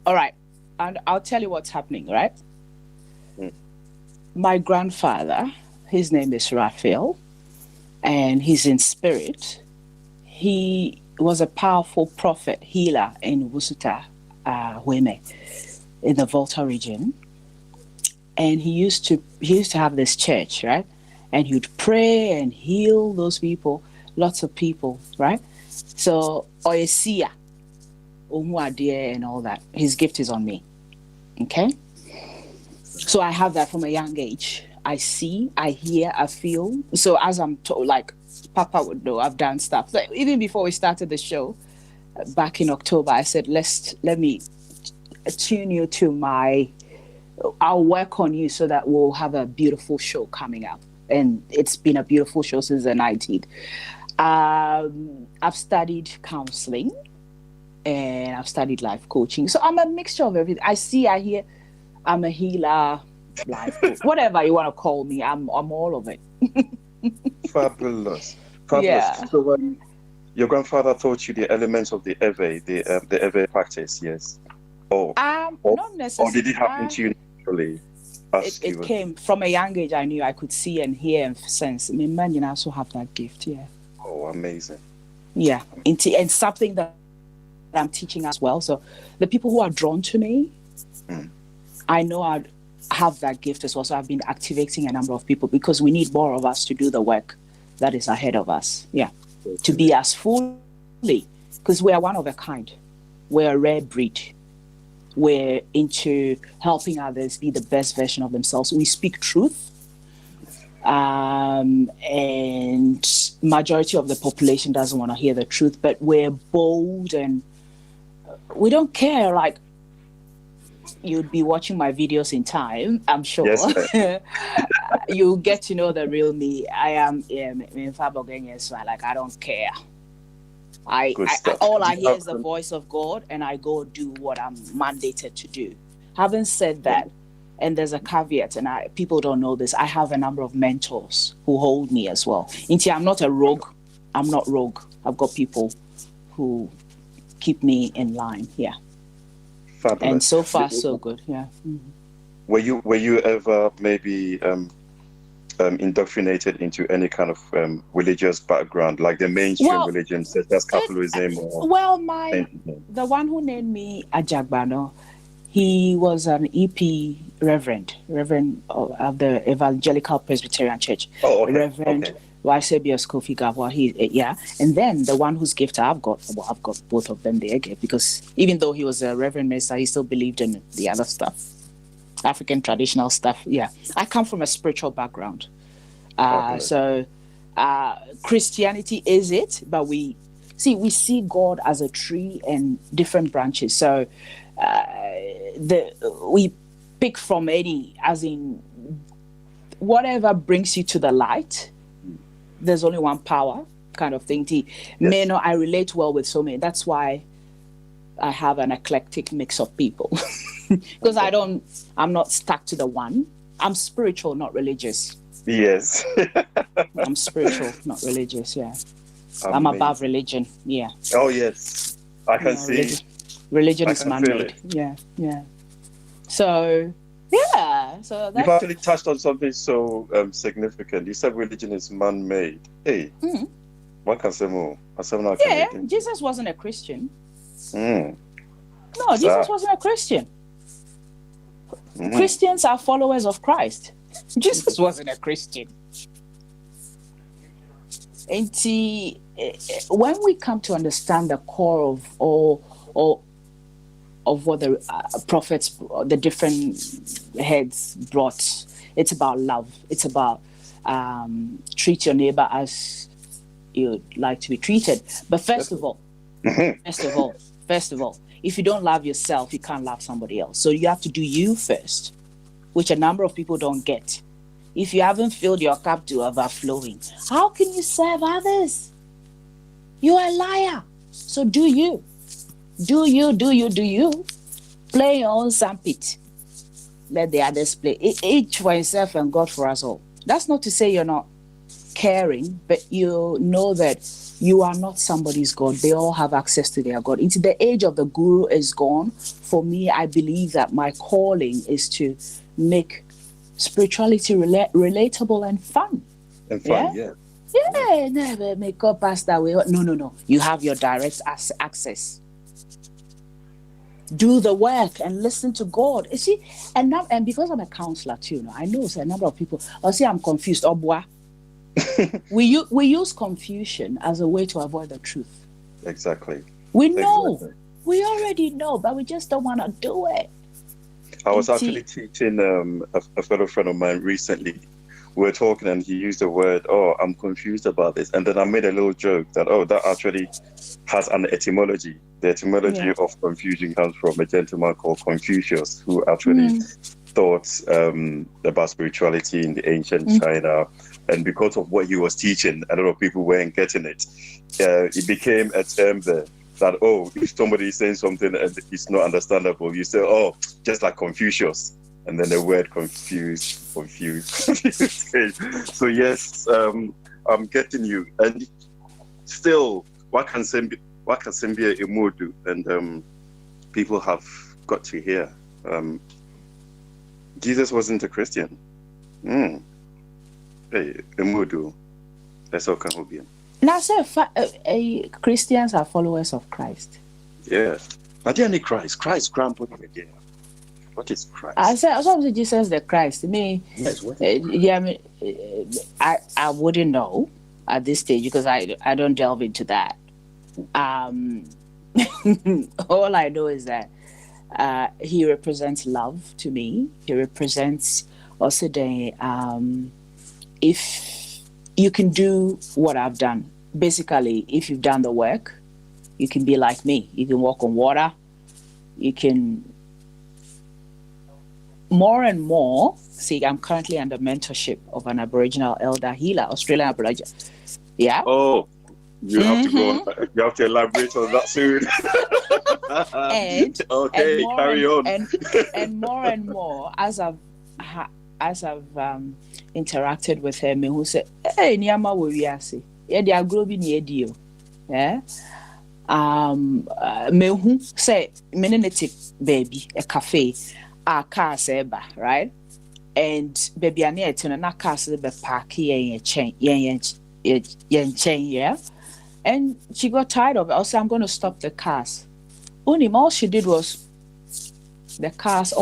all right, and I'll tell you what's happening. Right. My grandfather, his name is Raphael, and he's in spirit. He was a powerful prophet healer in Wusuta, Hueme, in the Volta region. And he used to have this church, right? And he would pray and heal those people, lots of people, right? So Oyesia, Omuadie and all that. His gift is on me. Okay? So I have that from a young age. I see, I hear, I feel. So as I'm told, like Papa would know, I've done stuff. Like, even before we started the show, back in October, I said, let me tune you to I'll work on you so that we'll have a beautiful show coming up. And it's been a beautiful show since the 19th. I've studied counseling and I've studied life coaching. So I'm a mixture of everything. I see, I hear. I'm a healer, life coach, whatever you want to call me. I'm all of it. Fabulous. Yeah. So when your grandfather taught you the elements of the Ewe practice, yes? Not necessarily. Or did it happen to you naturally? It came from a young age. I knew I could see and hear and sense. I mean, man, you also have that gift, yeah. Oh, amazing. Yeah, and something that I'm teaching as well. So the people who are drawn to me, I know I have that gift as well. So I've been activating a number of people because we need more of us to do the work that is ahead of us. Yeah. To be as fully, because we are one of a kind. We're a rare breed. We're into helping others be the best version of themselves. We speak truth. And majority of the population doesn't want to hear the truth, but we're bold and we don't care. Like, you'd be watching my videos in time, I'm sure. Yes, you'll get to know the real me. I am like, I don't care. All I hear is the voice of God, and I go do what I'm mandated to do. Having said that, and there's a caveat, and people don't know this, I have a number of mentors who hold me as well. I'm not a rogue. I'm not rogue. I've got people who keep me in line. Yeah. Fabulous. And so far, so good. Yeah. Mm-hmm. Were you ever maybe indoctrinated into any kind of religious background, like the mainstream religion, such as Catholicism? The one who named me Ajagbano, he was an EP reverend of the Evangelical Presbyterian Church. Oh, okay. Reverend Eusebius Kofi Gabwa. And then the one whose gift I've got both of them there, because even though he was a reverend minister, he still believed in the other stuff, African traditional stuff. Yeah, I come from a spiritual background, so Christianity is it, but we see God as a tree and different branches. So we pick from any, as in whatever brings you to the light. There's only one power, kind of thing. Yes. I relate well with so many. That's why I have an eclectic mix of people, because I'm not stuck to the one. I'm spiritual, not religious. Yes. I'm spiritual, not religious. Yeah. Amazing. I'm above religion. Yeah. Oh yes, I can see. Religion is man-made. Yeah. So. Yeah, so you've actually touched on something so significant. You said religion is man-made. Hey, what can say more? Yeah, Jesus wasn't a Christian. No, Jesus wasn't a Christian. Christians are followers of Christ. Jesus wasn't a Christian. And when we come to understand the core of all of what the prophets, the different heads brought, it's about love. It's about treat your neighbor as you'd like to be treated. But first of all, if you don't love yourself, you can't love somebody else. So you have to do you first, which a number of people don't get. if you haven't filled your cup to overflowing, how can you serve others? You're a liar. So do you. Play your own sandpit. Let the others play. Each for himself and God for us all. That's not to say you're not caring, but you know that you are not somebody's God. They all have access to their God. Into the age of the guru is gone. For me, I believe that my calling is to make spirituality relatable and fun. And fun, yeah. Yeah, never make up past that way. No. You have your direct access. Do the work and listen to God. You see, and because I'm a counselor too, I know a number of people. I'll say I'm confused. Oh boy. we use confusion as a way to avoid the truth. Exactly. We know. Exactly. We already know, but we just don't want to do it. I was actually teaching a fellow friend of mine recently. We were talking and he used the word, I'm confused about this. And then I made a little joke that, that actually has an etymology. The etymology of confusion comes from a gentleman called Confucius, who actually thought about spirituality in the ancient China. And because of what he was teaching, a lot of people weren't getting it. It became a term there that, if somebody is saying something and it's not understandable, you say, just like Confucius. And then the word confused. So yes, I'm getting you. And still, what can Sembia Imudu? And people have got to hear. Jesus wasn't a Christian. Hey, Imudu. That's all can be. Now, sir, Christians are followers of Christ. Yeah. But they need Christ. Christ, grandpa again. What is Christ? I said Jesus the Christ. Me, yes, what I wouldn't know at this stage because I don't delve into that. All I know is that he represents love to me. He represents also the if you can do what I've done. Basically, if you've done the work, you can be like me. You can walk on water. You can. More and more, see, I'm currently under mentorship of an Aboriginal elder healer, Australian Aboriginal. Yeah. Oh, you have to go. You have to elaborate on that soon. Okay, carry on. And more, as I've interacted with him, who said, "Hey, Niama, where we are, see, yeah, they are growing near you." Yeah. Me who say, "Menetic baby, a cafe." Our cars eba, right? And baby ane etu na cars be park yen chain, yeah. And she got tired of it. I said, I'm going to stop the cars. Only all she did was the cars.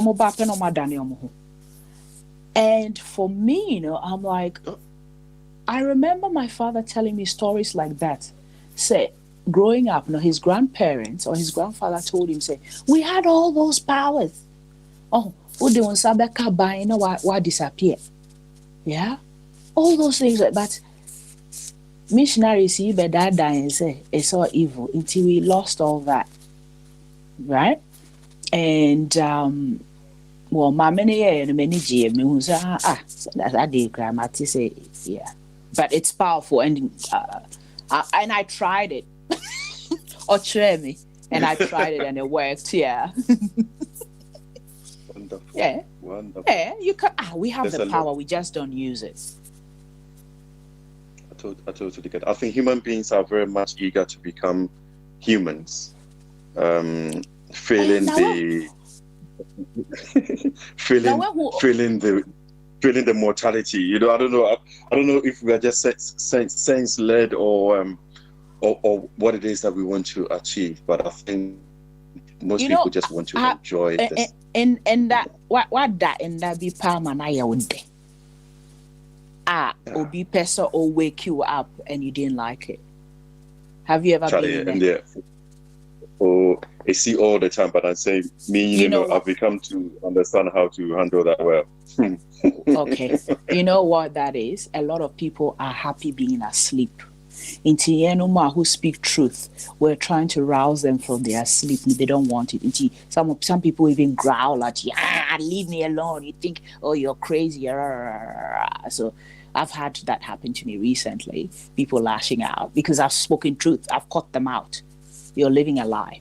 And for me, I'm like, I remember my father telling me stories like that. Say, growing up, his grandparents or his grandfather told him, say, we had all those powers. Who don't sabeka buy why disappear? Yeah, all those things. But missionaries see better and say it's all evil until we lost all that, right? And my many GM who say that's the grammar say yeah, but it's powerful and I tried it, or try me, and I tried it and it worked. Yeah. Wonderful. Yeah. Wonderful. Yeah, you can. We have the power. We just don't use it. I totally get it. I think human beings are very much eager to become humans, feeling the mortality. I don't know if we are just sense led or what it is that we want to achieve. But I think most people just want to enjoy this. And that what that and that be palma na ya wunde. Obi person or wake you up and you didn't like it. Have you ever been there? I see all the time, but I'm saying I've become to understand how to handle that well. Okay. You know what that is? A lot of people are happy being asleep. Inti who speak truth, we're trying to rouse them from their sleep. They don't want it. Inti some people even growl at you. Leave me alone. You think, oh, you're crazy. So I've had that happen to me recently. People lashing out because I've spoken truth. I've caught them out. You're living a lie.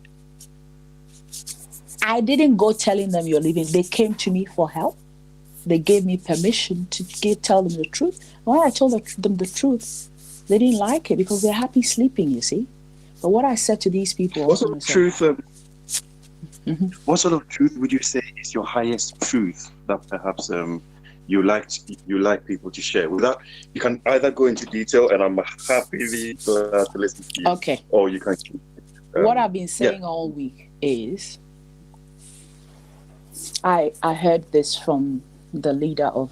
I didn't go telling them you're living. They came to me for help. They gave me permission to tell them the truth. When I told them the truth, they didn't like it because they're happy sleeping, you see. But what I said to these people... What sort of truth, what sort of truth would you say is your highest truth that perhaps you like people to share? Without, you can either go into detail, and I'm happily glad to listen to you. Okay. Or you can... what I've been saying all week is... I heard this from the leader of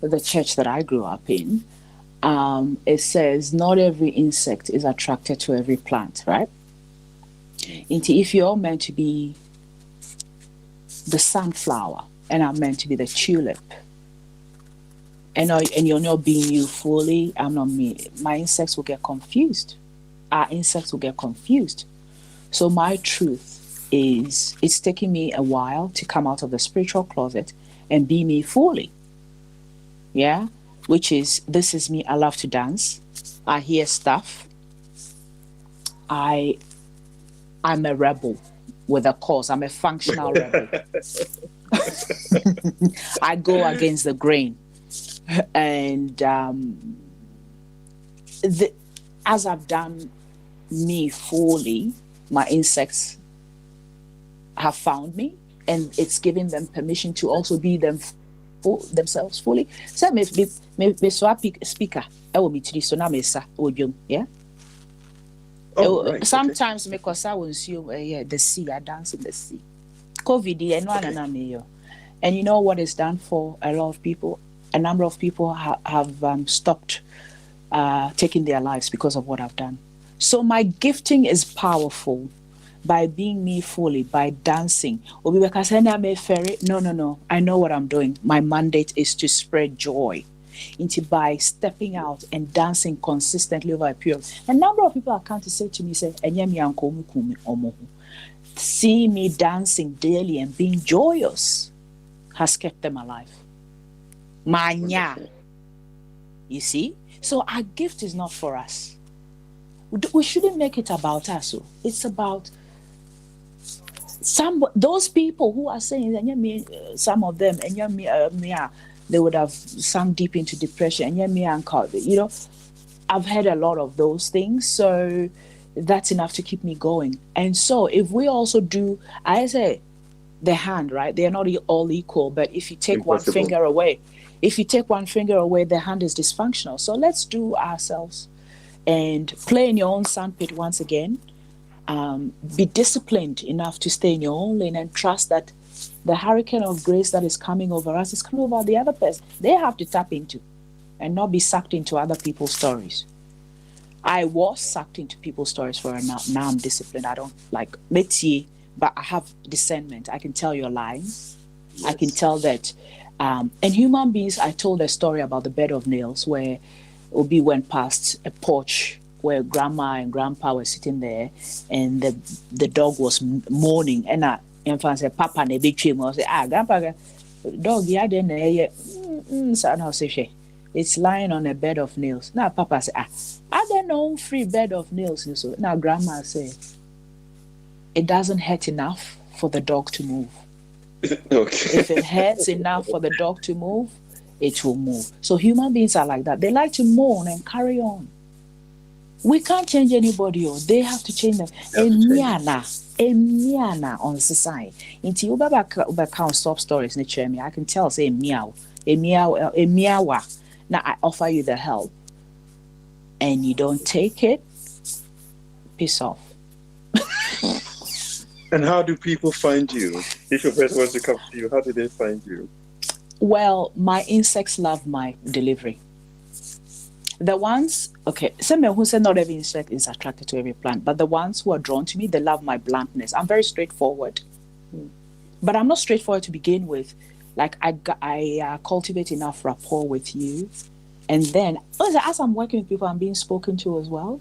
the church that I grew up in. It says, not every insect is attracted to every plant, right? If you're meant to be the sunflower and I'm meant to be the tulip, and you're not being you fully, I'm not me, my insects will get confused. Our insects will get confused. So my truth is, it's taking me a while to come out of the spiritual closet and be me fully. Yeah? Which is, this is me. I love to dance. I hear stuff. I'm a rebel with a cause. I'm a functional rebel. I go against the grain. And as I've done me fully, my insects have found me, and it's giving them permission to also be themselves fully. So me speaker. I will be to so now yeah. Right, sometimes because I will assume the sea, I dance in the sea. COVID and you know what it's done for a lot of people? A number of people have stopped taking their lives because of what I've done. So my gifting is powerful. By being me fully, by dancing. No. I know what I'm doing. My mandate is to spread joy. By stepping out and dancing consistently over a period. A number of people are coming to say to me, see me dancing daily and being joyous has kept them alive. Manya. You see? So our gift is not for us. We shouldn't make it about us. It's about those people who are saying, some of them, they would have sunk deep into depression. You know, I've heard a lot of those things, so that's enough to keep me going. And so if we also do, I say, the hand, right? They're not all equal, but if you take one finger away, the hand is dysfunctional. So let's do ourselves and play in your own sandpit once again. Be disciplined enough to stay in your own lane and trust that the hurricane of grace that is coming over us is coming over the other person. They have to tap into and not be sucked into other people's stories. I was sucked into people's stories for now. Now I'm disciplined. I don't like métier, but I have discernment. I can tell you're lying. Yes. I can tell that. And human beings, I told a story about the bed of nails where Obi went past a porch where grandma and grandpa were sitting there, and the dog was mourning. And I said, Papa, ne be trim. I said, grandpa, dog, yeah, then it's lying on a bed of nails. Now Papa said, I don't know free bed of nails. So now grandma said, it doesn't hurt enough for the dog to move. Okay. If it hurts enough for the dog to move, it will move. So human beings are like that. They like to mourn and carry on. We can't change anybody, or they have to change them. Emiana on society. Inti uba count stop stories in the me. I can tell say emiawa. Now I offer you the help, and you don't take it. Piss off. And how do people find you? If your person wants to come to you, how do they find you? Well, my insects love my delivery. The ones, someone who said not every insect is attracted to every plant, but the ones who are drawn to me, they love my bluntness. I'm very straightforward. But I'm not straightforward to begin with. Like I cultivate enough rapport with you And then, as I'm working with people, I'm being spoken to as well.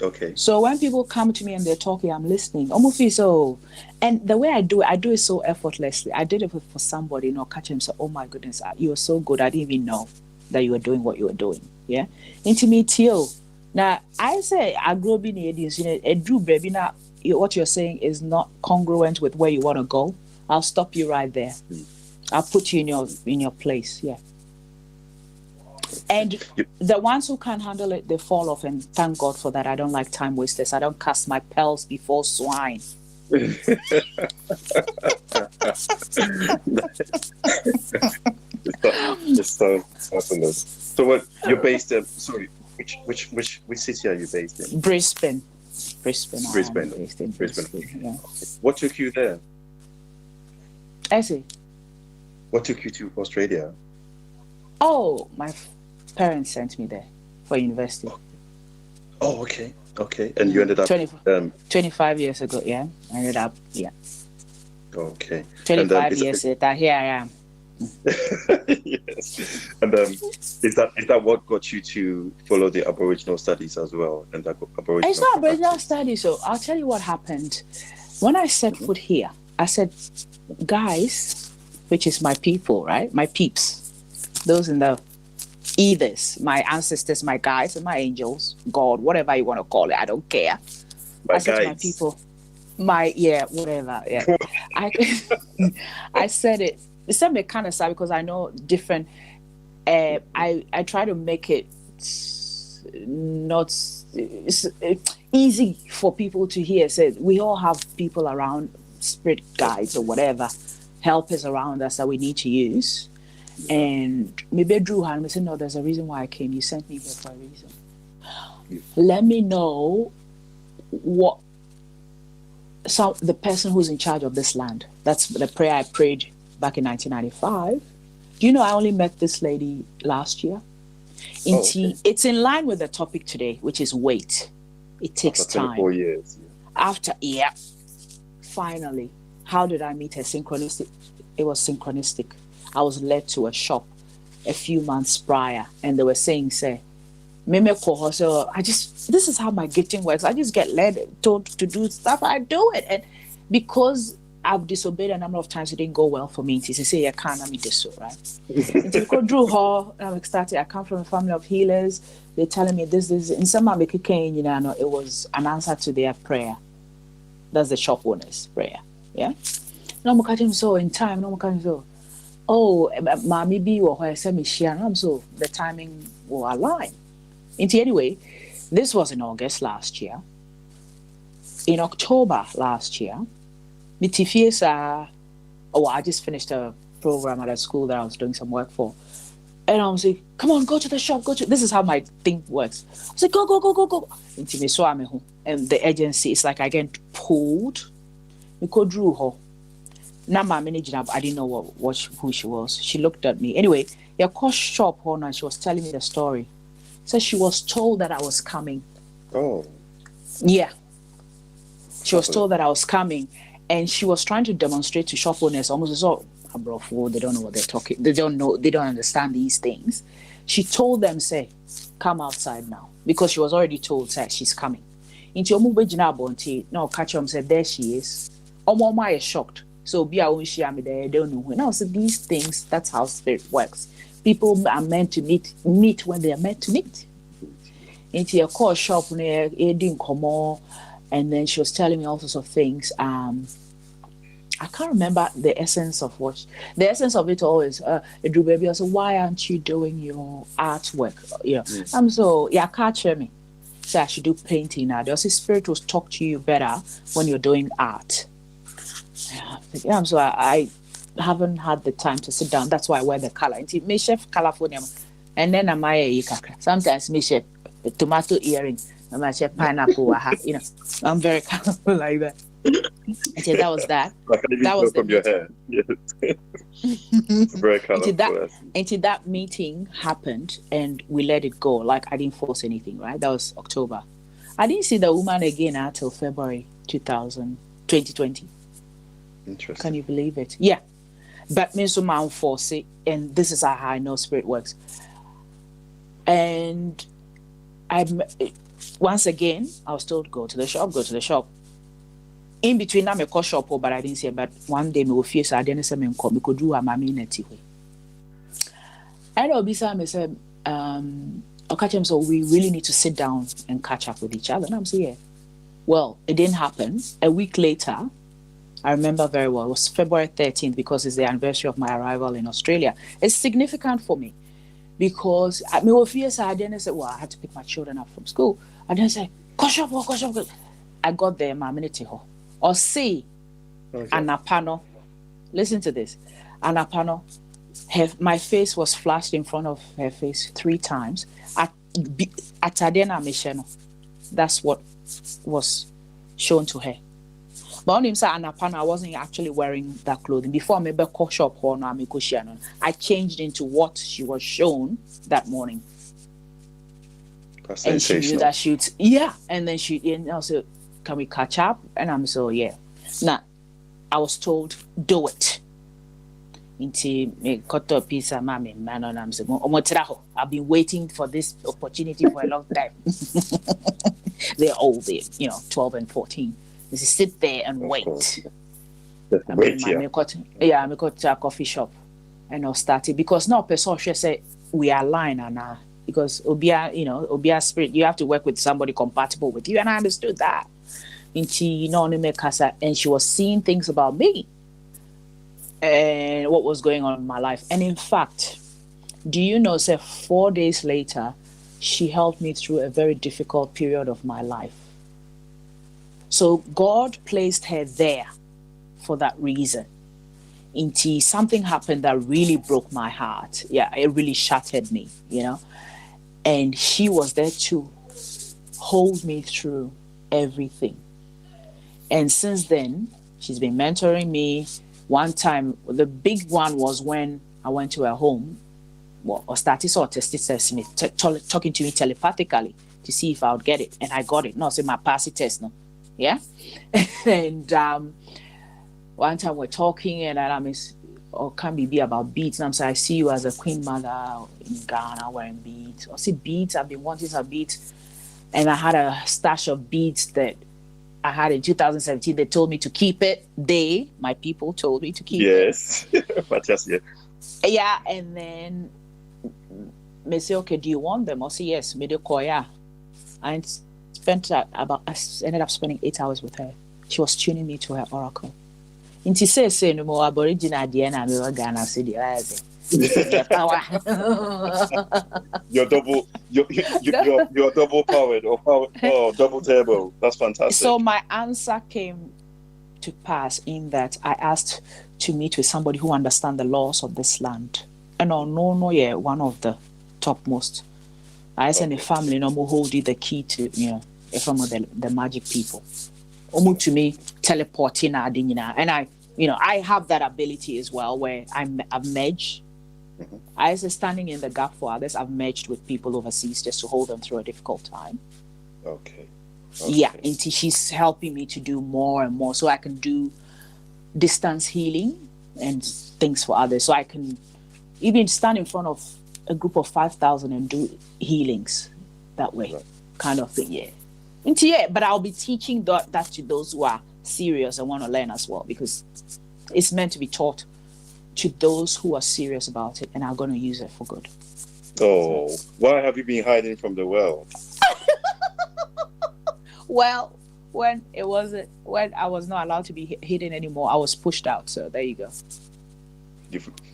Okay. So when people come to me and they're talking, I'm listening. Almost feel so. And the way I do it so effortlessly. I did it for somebody, catch him, say, oh my goodness, you were so good. I didn't even know that you were doing what you were doing. Yeah. Intimate you. Now, I say, I grew up in the 80s, Drew, baby, now, what you're saying is not congruent with where you want to go. I'll stop you right there. I'll put you in your place. Yeah. And the ones who can't handle it, they fall off, and thank God for that. I don't like time wasters. I don't cast my pearls before swine. It's so fabulous. So what you're based in? Sorry, which city are you based in? Brisbane. Brisbane. Based in Brisbane. Yeah. What took you there? I see. What took you to Australia? Oh, my parents sent me there for university. Oh, okay. And you ended up 25 years ago. Yeah, I ended up. Yeah. Okay. 25 years later, here I am. Yes. And is that what got you to follow the Aboriginal studies as well? And that Aboriginal. It's not Aboriginal studies. So I'll tell you what happened. When I set foot here, I said, guys, which is my people, right? My peeps, those in the ethers, my ancestors, my guys, and my angels, God, whatever you want to call it, I don't care. I said to my people, whatever. Yeah. I said it. It's something kind of sad because I know different. I try to make it not easy for people to hear. So we all have people around, spirit guides or whatever, helpers around us that we need to use. And maybe Drew and said, no, there's a reason why I came. You sent me here for a reason. Let me know what the person who's in charge of this land. That's the prayer I prayed back in 1995. Do you know I only met this lady last year? It's in line with the topic today, which is wait. It takes time. 4 years. Finally, how did I meet her? Synchronistic. It was synchronistic. I was led to a shop a few months prior, and they were saying, this is how my gifting works. I just get told to do stuff, I do it. And because I've disobeyed a number of times, it didn't go well for me. She say, I can't do this, right? I come from a family of healers. They're telling me this. In some it was an answer to their prayer. That's the shop owner's prayer. Yeah. No, so in time, mommy be or where send me share. So the timing will align. Anyway, this was in August last year. In October last year, I just finished a program at a school that I was doing some work for. And I was like, come on, go to the shop, this is how my thing works. I was like, go. And the agency, it's like I get pulled. We could drew her. Now my manager, I didn't know who she was. She looked at me. Anyway, your cost shop owner, she was telling me the story. So she was told that I was coming. Oh. Yeah. She was told that I was coming. And she was trying to demonstrate to shop owners almost as though, they don't know what they're talking. They don't understand these things. She told them, say, come outside now. Because she was already told, say, she's coming. No, catch them, said, there she is. Mama is shocked. So be our share me there, they don't know when. Now, so these things, that's how spirit works. People are meant to meet when they are meant to meet. Into your core shop near Edin Como, and then she was telling me all sorts of things. I can't remember the essence of the essence of it all is Drew baby. I said, why aren't you doing your artwork? Can't hear me. So I should do painting now. The spirit will talk to you better when you're doing art. Yeah, so I haven't had the time to sit down. That's why I wear the color. Me chef California, and then I'm sometimes me chef tomato earring, and I chef pineapple. I'm very colorful like that. Okay, that was that. That was from your hair. Yes. Very colorful. Until that meeting happened, and we let it go. Like I didn't force anything. Right? That was October. I didn't see the woman again until February 2020. Interesting. Can you believe it? Yeah. But me so man force it, and this is how I know spirit works. And once again, I was told, go to the shop. In between, I'm a call shop, but I didn't say, but one day, me will feel so I didn't say, me could do a mammy in a tea. And I'll be saying, I'll catch him, so we really need to sit down and catch up with each other. And I'm saying, yeah. Well, it didn't happen. A week later, I remember very well, it was February 13th because it's the anniversary of my arrival in Australia. It's significant for me because I didn't say, well, I had to pick my children up from school. I didn't say, go shop. I got there, my minute or see, Anapano. Listen to this. Anapano, my face was flashed in front of her face 3 times. At Adena Micheno. That's what was shown to her. But on him say Anapano, I wasn't actually wearing that clothing. Before I call shop I changed into what she was shown that morning. That's and she knew that she'd, and then she also, can we catch up? And I'm so, yeah. Now, I was told, do it. I've been waiting for this opportunity for a long time. They're all there, 12 and 14. They say, sit there and wait. I got to a coffee shop and I'll start it because now person should say we are aligned and because Obia spirit, you have to work with somebody compatible with you, and I understood that. And she was seeing things about me and what was going on in my life. And in fact, do you know, 4 days later, she helped me through a very difficult period of my life. So God placed her there for that reason. Until something happened that really broke my heart. Yeah, it really shattered me, And she was there to hold me through everything. And since then, she's been mentoring me. One time, the big one was when I went to her home, or started talking to me telepathically to see if I would get it. And I got it. No, say my passy test, no. Yeah? And one time we're talking and can be about beads. And I'm saying, I see you as a queen mother in Ghana wearing beads. I see beads, I've been wanting some beads. And I had a stash of beads that I had in 2017. They told me to keep it. My people told me to keep it. Yes. But just yet. Yeah, and then I say, okay, do you want them? I say, yes, I ended up spending 8 hours with her. She was tuning me to her oracle. And she says, no more Aboriginal DNA, I'm Ghana City. You're double powered or double turbo. That's fantastic. So my answer came to pass in that I asked to meet with somebody who understands the laws of this land. And one of the topmost. I send a family who hold you the key to, from the magic people. To me, teleporting, and I have that ability as well, where I've merged. Mm-hmm. I say standing in the gap for others. I've merged with people overseas just to hold them through a difficult time. Okay. Yeah, and she's helping me to do more and more, so I can do distance healing and things for others. So I can even stand in front of a group of 5,000 and do healings that way, kind of thing. Yeah. But I'll be teaching that to those who are serious and want to learn as well, because it's meant to be taught to those who are serious about it and are going to use it for good. Oh, why have you been hiding from the world? Well, when I was not allowed to be hidden anymore, I was pushed out. So there you go.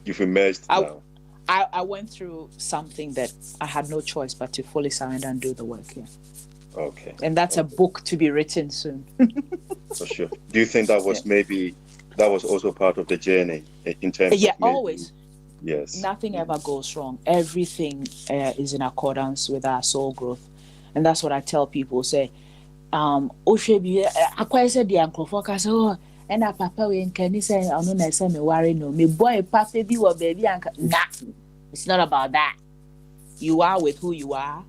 You've emerged now. I went through something that I had no choice but to fully surrender and do the work. Yeah. Okay. And that's a book to be written soon. For sure. Do you think that was that was also part of the journey in terms of always. Yes. Nothing ever goes wrong. Everything is in accordance with our soul growth. And that's what I tell people. Say, I said the uncle focus, and a papa when can you say I don't say me worry no me boy papa be or baby nah. It's not about that. You are with who you are.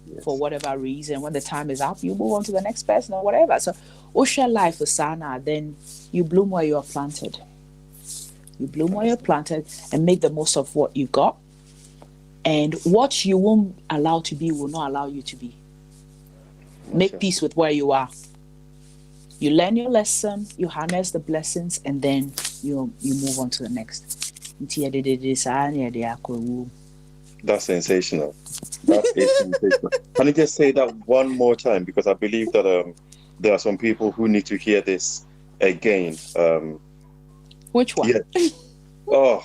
Yes. For whatever reason, when the time is up, you move on to the next person or whatever. So, Osha life is sana, then you bloom where you are planted. You bloom where you're planted and make the most of what you got. And what you won't allow to be will not allow you to be. Make peace with where you are. You learn your lesson, you harness the blessings, and then you move on to the next. That's sensational. That is sensational. Can you just say that one more time? Because I believe that there are some people who need to hear this again. Which one? Yeah. Oh,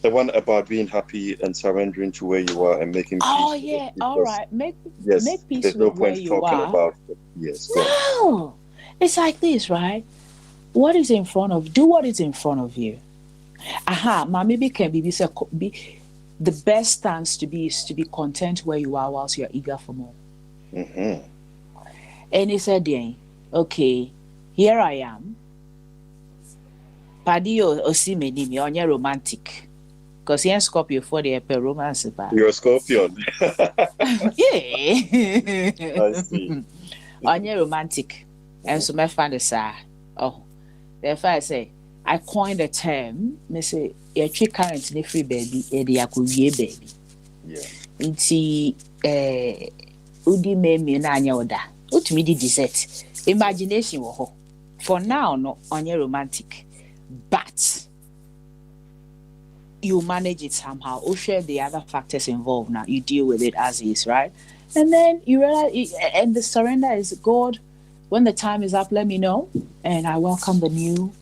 the one about being happy and surrendering to where you are and making peace. Oh, yeah. All right. Make peace there's no with where point you talking are. about it. Yes. No. It's like this, right? What is in front of, do what is in front of you. Maybe can be the best stance to be is to be content where you are whilst you're eager for more. Mm-hmm. And he said, okay, here I am. Padio osimeni me onye romantic. Because he ain't Scorpio for the romance. You're a Scorpion. Yeah. I see. Onye romantic. And so my friend is therefore I say, I coined a term, I say, you're currently free baby, baby. Yeah. Inti udi me na anya oda. Utumi di dessert. Imagination wo. For now, no onye romantic. But you manage it somehow. Or share the other factors involved now. You deal with it as is, right? And then you realize, and the surrender is, God, when the time is up, let me know. And I welcome the new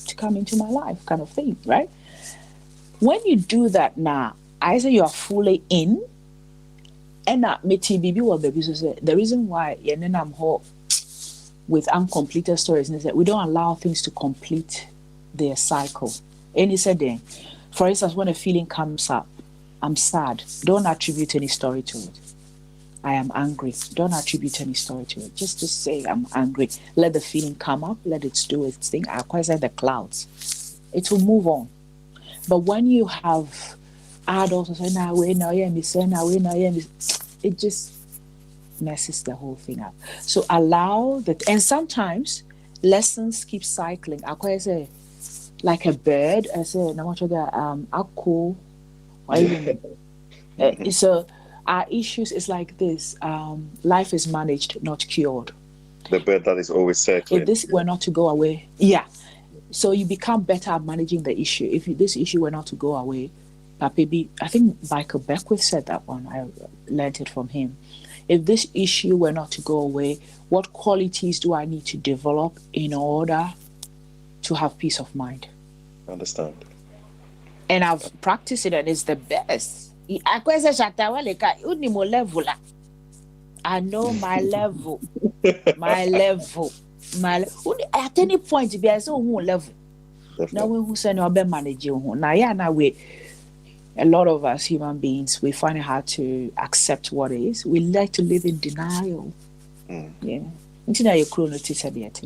to come into my life, kind of thing, right? When you do that now, I say you are fully in. And the reason why I'm home with uncompleted stories is that we don't allow things to complete their cycle. And he said then, for instance, when a feeling comes up, I'm sad, don't attribute any story to it. I am angry, don't attribute any story to it. Just say I'm angry. Let the feeling come up, let it do its thing. I quite say the clouds. It will move on. But when you have adults who say, it just messes the whole thing up. So allow that, and sometimes lessons keep cycling. I quite say, like a bird, I say, no matter that, or even so. Our issues is like this. Life is managed, not cured. The bird that is always circling. If this were not to go away, so you become better at managing the issue. If this issue were not to go away, I think Michael Beckwith said that one. I learned it from him. If this issue were not to go away, what qualities do I need to develop in order to have peace of mind? Understand. And I've practiced it, and it's the best. I know my level. At any point, be so level. Now who say no be manage you. Now we, a lot of us human beings, we find it hard to accept what is. We like to live in denial. Yeah. Until you crow notice at the end.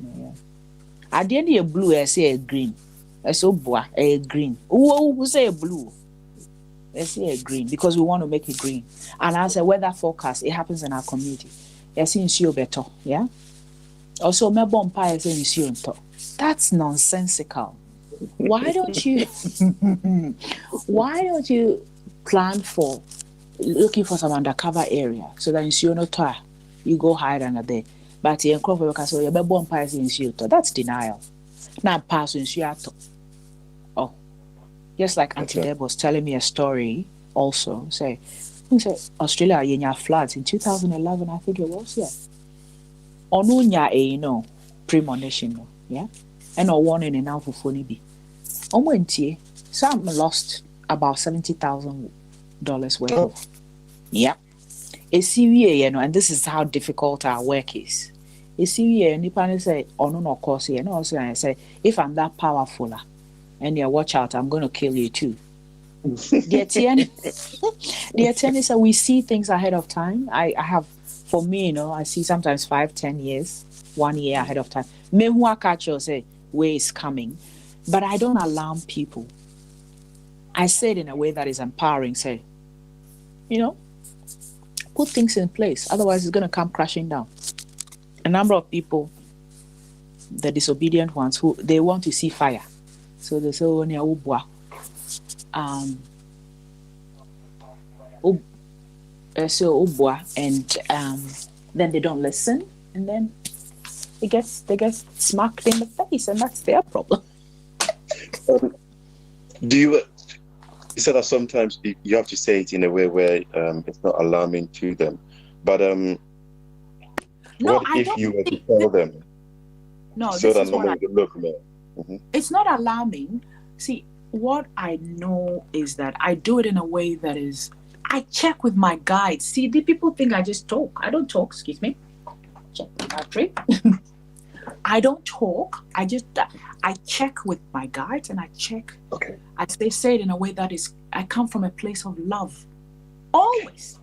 At the end of blue, I say a green. I so boa a green. Who say a blue? Let's say a green, because we want to make it green. And as a weather forecast, it happens in our community. Yes, in better, yeah. Also, my bonfire is in that's nonsensical. Why don't you? Why don't you plan for looking for some undercover area so that you go hide under there? But you because your bonfire is in that's denial. Now pass in just like Auntie Deb was telling me a story also. Say Australia in floods in 2011, I think it was, yeah. Onunya premonition, yeah. And a warning in now for funny be. Some lost about $70,000 worth of. Yeah. A series, and this is how difficult our work is. A series, Nipan say, no course, and also I say, if I'm that powerful, and you watch out, I'm going to kill you too. The attorney said we see things ahead of time. I have, for me, I see sometimes 5-10 years, 1 year ahead of time. Me who I catch you say, where is coming, but I don't alarm people. I say it in a way that is empowering. Say, put things in place. Otherwise, it's going to come crashing down. A number of people, the disobedient ones, who they want to see fire. So they say, and then they don't listen, and then they get smacked in the face, and that's their problem. Do you said that sometimes you have to say it in a way where it's not alarming to them, but what if you were to tell them? No, so that nobody would look, man. It's not alarming. See, what I know is that I do it in a way that is, I check with my guides. See, the people think I just talk. I don't talk, excuse me. Check the battery. I don't talk. I check with my guides, and I check. Okay. They say it in a way that is, I come from a place of love. Always.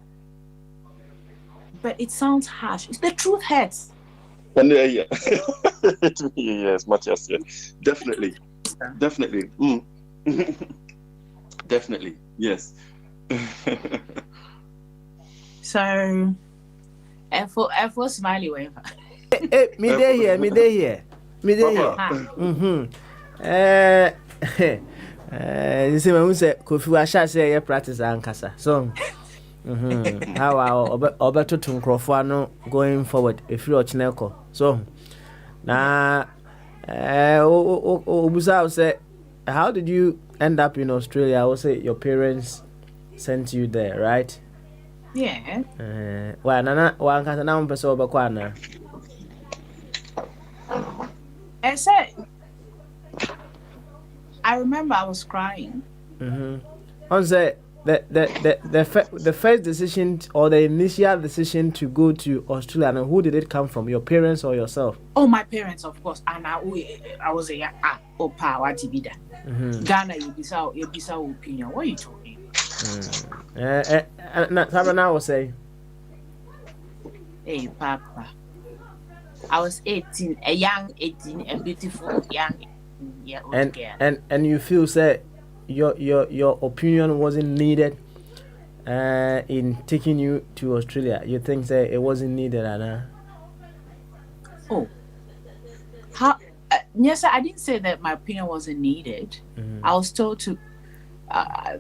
But it sounds harsh. The truth hurts. And yeah. Yes, Matthias, yeah. Definitely. Definitely. Definitely. Yes. So, F4 smiley wave. Me there here. You see, when we say Kofi Asha say practice ankasa. So, how obeto to Nkrofo going forward if you watch Nelco. So, na Obusa say, how did you end up in Australia? I would say your parents sent you there, right? Yeah. Why nana wankasa na mpese obekwa na. I said, I remember I was crying. On say the first decision or the initial decision to go to Australia, and who did it come from? Your parents or yourself? Oh, my parents, of course. And I was a power to be there. Ghana, you be opinion. What are you talking? Now was say, hey, Papa. I was 18, a young 18, a beautiful young girl. And you feel say your opinion wasn't needed in taking you to Australia. You think say it wasn't needed, Anna? Oh, how? Yes, I didn't say that my opinion wasn't needed. I was told to.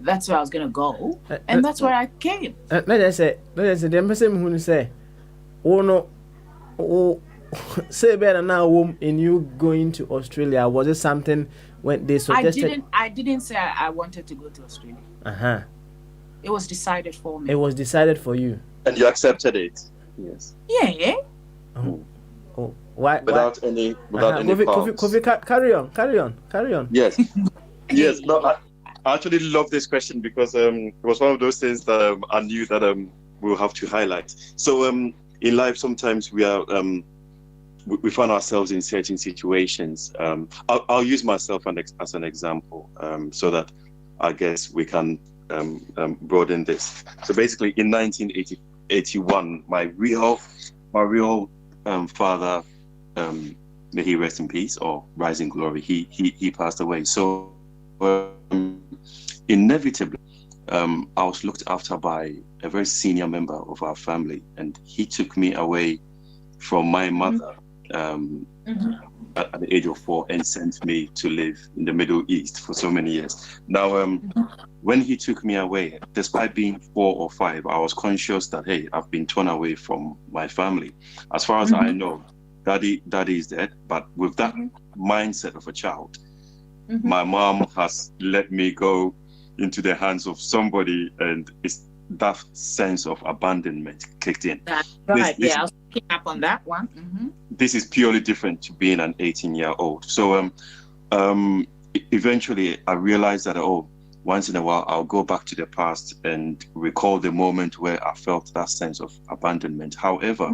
That's where I was gonna go, and that's where I came. Let us say the person who say, oh no, oh. Say better now in you going to Australia. Was it something when they suggested? I didn't say I wanted to go to Australia. It was decided for me. It was decided for you. And you accepted it. Yes. Yeah. Oh. Why? Without any Kofi, carry on. Yes. Yes. No, I actually love this question because it was one of those things that I knew that we'll have to highlight. So in life, sometimes we are we find ourselves in certain situations. I'll use myself as an example so that I guess we can broaden this. So basically, in 1981, my real father, may he rest in peace or rise in glory, he passed away. So inevitably, I was looked after by a very senior member of our family, and he took me away from my mother at the age of 4 and sent me to live in the Middle East for so many years. Now, when he took me away, despite being 4 or 5, I was conscious that, hey, I've been torn away from my family. As far as I know, daddy is dead, but with that mindset of a child, my mom has let me go into the hands of somebody, and it's that sense of abandonment kicked in. That's right. I was picking up on that one. This is purely different to being an 18-year-old. So eventually I realized that, once in a while I'll go back to the past and recall the moment where I felt that sense of abandonment. However,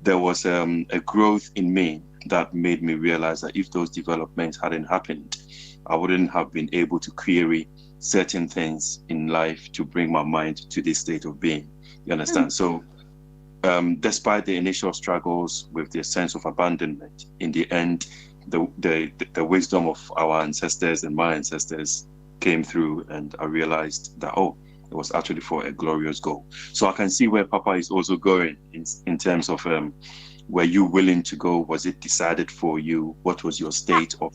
there was a growth in me that made me realize that if those developments hadn't happened, I wouldn't have been able to query certain things in life to bring my mind to this state of being. You understand? So despite the initial struggles with the sense of abandonment, in the end, the wisdom of our ancestors and my ancestors came through, and I realized that, it was actually for a glorious goal. So I can see where Papa is also going in terms of were you willing to go? Was it decided for you? What was your state of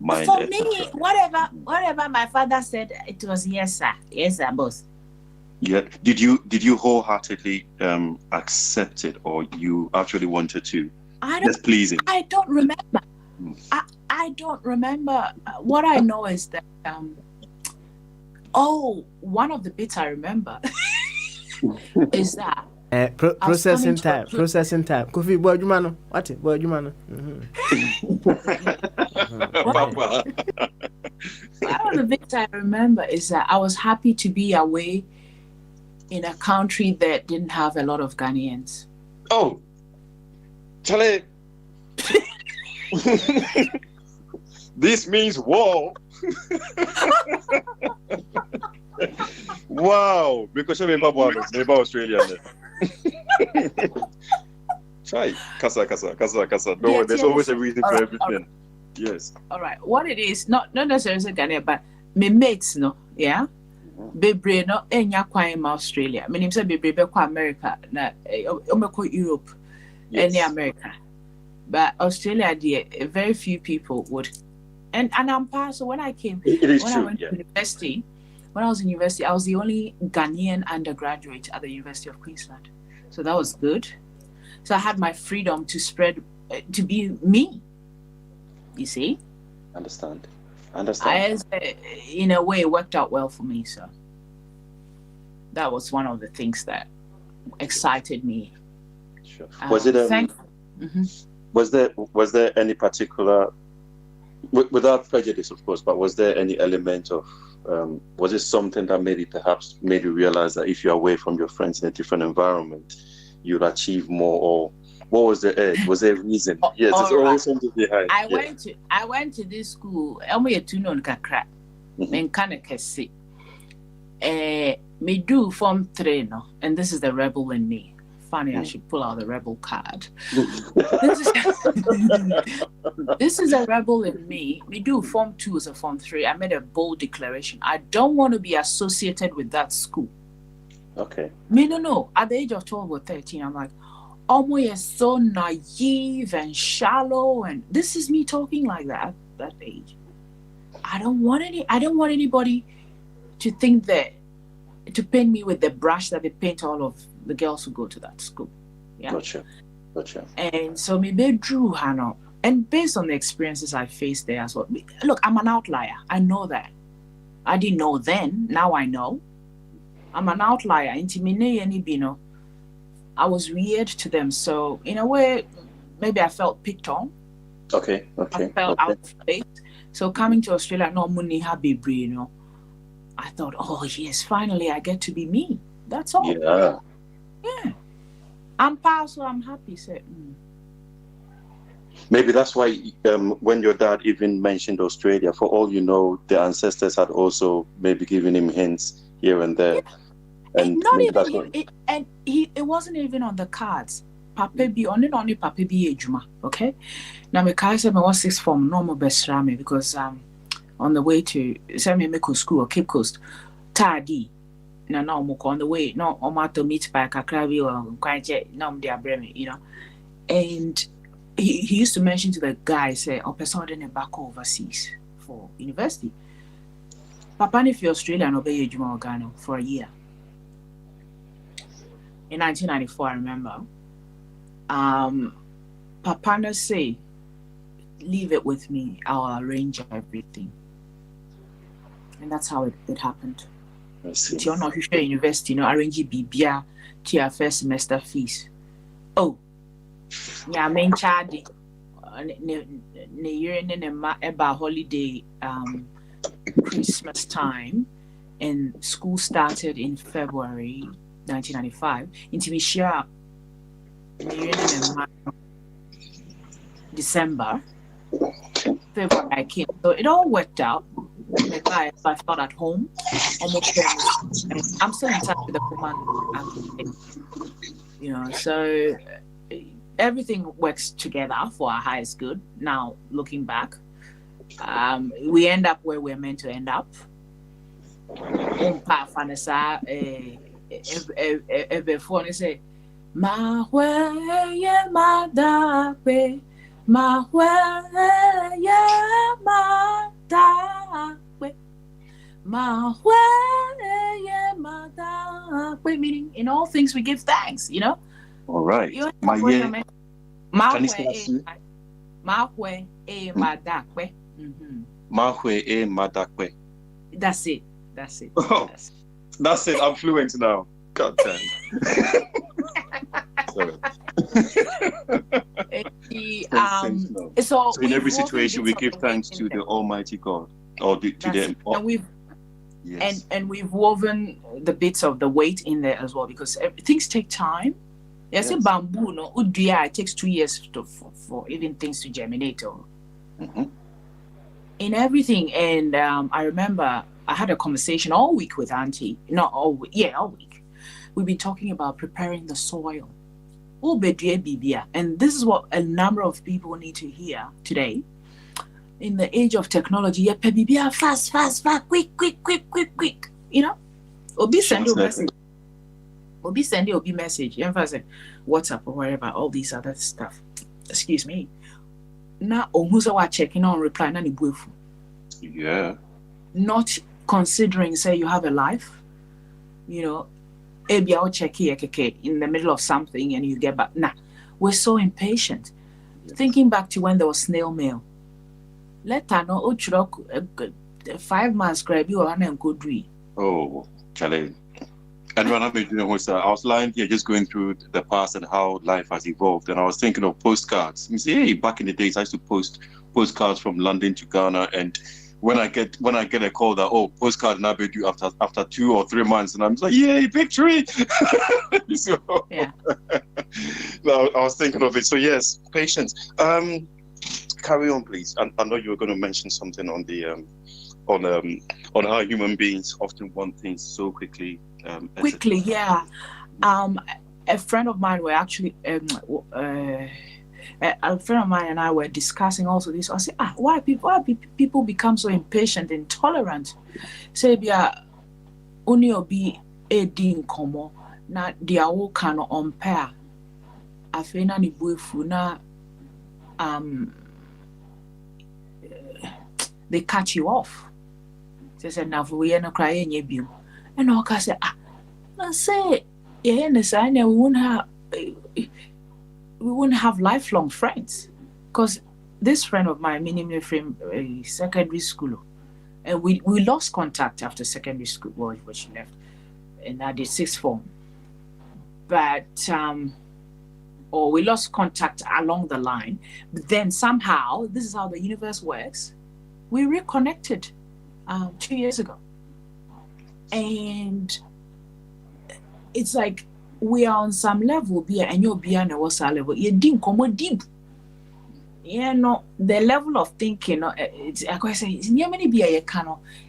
mind? For me, whatever my father said, it was yes, sir, boss. Yeah. Did you wholeheartedly accept it, or you actually wanted to just please him? I don't remember. I don't remember. What I know is that one of the bits I remember is that processing time. Kofi, boy, you man, what? Boy, you man. One of the bits I remember is that I was happy to be away in a country that didn't have a lot of Ghanaians. Oh, Charlie. This means war. Wow, because I'm in Australia. Try Kasa. No, there's always a reason for everything. Yes. All right. What it is, not necessarily Ghana, but my mates, no, yeah. Bebre no enya kwan ma Australia. Meaning say bebre be kwa America na omeko Europe, any America. But Australia, very few people would. And I'm past. So when I came, I went to university, when I was in university, I was the only Ghanaian undergraduate at the University of Queensland. So that was good. So I had my freedom to spread, to be me. You see? Understand. In a way, it worked out well for me. So that was one of the things that excited me. Sure. Was it Was there any particular, without prejudice, of course, but was there any element of, was it something that perhaps made you realize that if you're away from your friends in a different environment, you'll achieve more, or what was the edge? Was there a reason? Yes, there's always something behind. I went to this school. I'm a tunon kakra. Men kana kesi. Me do form 3 no, and this is the rebel in me. Funny, I should pull out the rebel card. This is a rebel in me. We do form 2 as a form 3. I made a bold declaration. I don't want to be associated with that school. Okay. No. At the age of 12 or 13, I'm like, oh, you're so naive and shallow, and this is me talking like that at that age. I don't want anybody to think that, to paint me with the brush that they paint all of the girls who go to that school. Yeah. Gotcha. And so maybe drew Hannah. And based on the experiences I faced there as well. Look, I'm an outlier. I know that. I didn't know then. Now I know. I'm an outlier. I was weird to them. So in a way, maybe I felt picked on. Okay. I felt out of place. So coming to Australia, no money, happy, I thought, oh yes, finally I get to be me. That's all. Yeah. I'm past, so I'm happy. So, Maybe that's why when your dad even mentioned Australia, for all you know, the ancestors had also maybe given him hints here and there. Yeah. And not even it wasn't even on the cards. Papa be only Papa be ejuma. Okay. Now my car said I was 6th form normal best rame because on the way to Semi-Meko School or Cape Coast, Tardy. No, on the way, no, to meet by Kakrabi or Kwaje, no, they are Bremi, you know. And he used to mention to the guy, say, person in back overseas for university. Papa, if you're Australian, obey Juma Organo for a year. In 1994, I remember. Papa say, leave it with me, I'll arrange everything. And that's how it happened. You're not sure university, arrange BBA to your first semester fees. Oh, yeah, main charge. Year about holiday, Christmas time, and school started in February 1995. Into we share December, February I came. So it all worked out. I felt at home, almost I'm still in touch with the woman, you know, so everything works together for our highest good. Now, looking back, we end up where we're meant to end up. Before they say, Ma ya ma da pe, ma ya ma da pe, ma ya ma da Yahweh meaning in all things we give thanks, you know. All right. Mahwe e madakwe. That's it. Oh, that's it. I'm fluent now. God damn. Sorry. So in every situation, we give thanks to the Almighty God, or to them. And we've woven the bits of the weight in there as well, because things take time. Yes, a bamboo, no, it takes 2 years for even things to germinate. In everything, and I remember I had a conversation all week with Auntie. Not all week, all week. We've been talking about preparing the soil. And this is what a number of people need to hear today. In the age of technology, fast, quick. You know? Obi send you a message. Obi send you a message. WhatsApp or wherever, all these other stuff. Excuse me. Now, checking on reply. Yeah. Not considering, say, you have a life. You know, I'll check here in the middle of something and you get back. Nah, we're so impatient. Yes. Thinking back to when there was snail mail. Let her know 5 months grab you and go do. Oh, Charlie. And when I was lying here just going through the past and how life has evolved, and I was thinking of postcards. You see, hey, back in the days I used to post postcards from London to Ghana, and when I get a call that postcard now be due after 2 or 3 months, and I'm just like, yay, victory! So, yeah. I was thinking of it. So yes, patience. Carry on, please. I know you were going to mention something on the on how human beings often want things so quickly. Yeah. A friend of mine were actually a friend of mine and I were discussing also this. I said, why people become so impatient and intolerant? Say, only be a din komo na dia wo can umpire. Afena ni buefuna they cut you off. They said, now we are not crying you. And all can say, I say, yeah, we wouldn't have lifelong friends. Because this friend of mine, meaning from secondary school, and we lost contact after secondary school, when she left, and I did sixth form. But or we lost contact along the line. But then somehow, this is how the universe works. We reconnected 2 years ago. And it's like we are on some level, and you'll be on a level. You didn't come deep. The level of thinking, it's I say,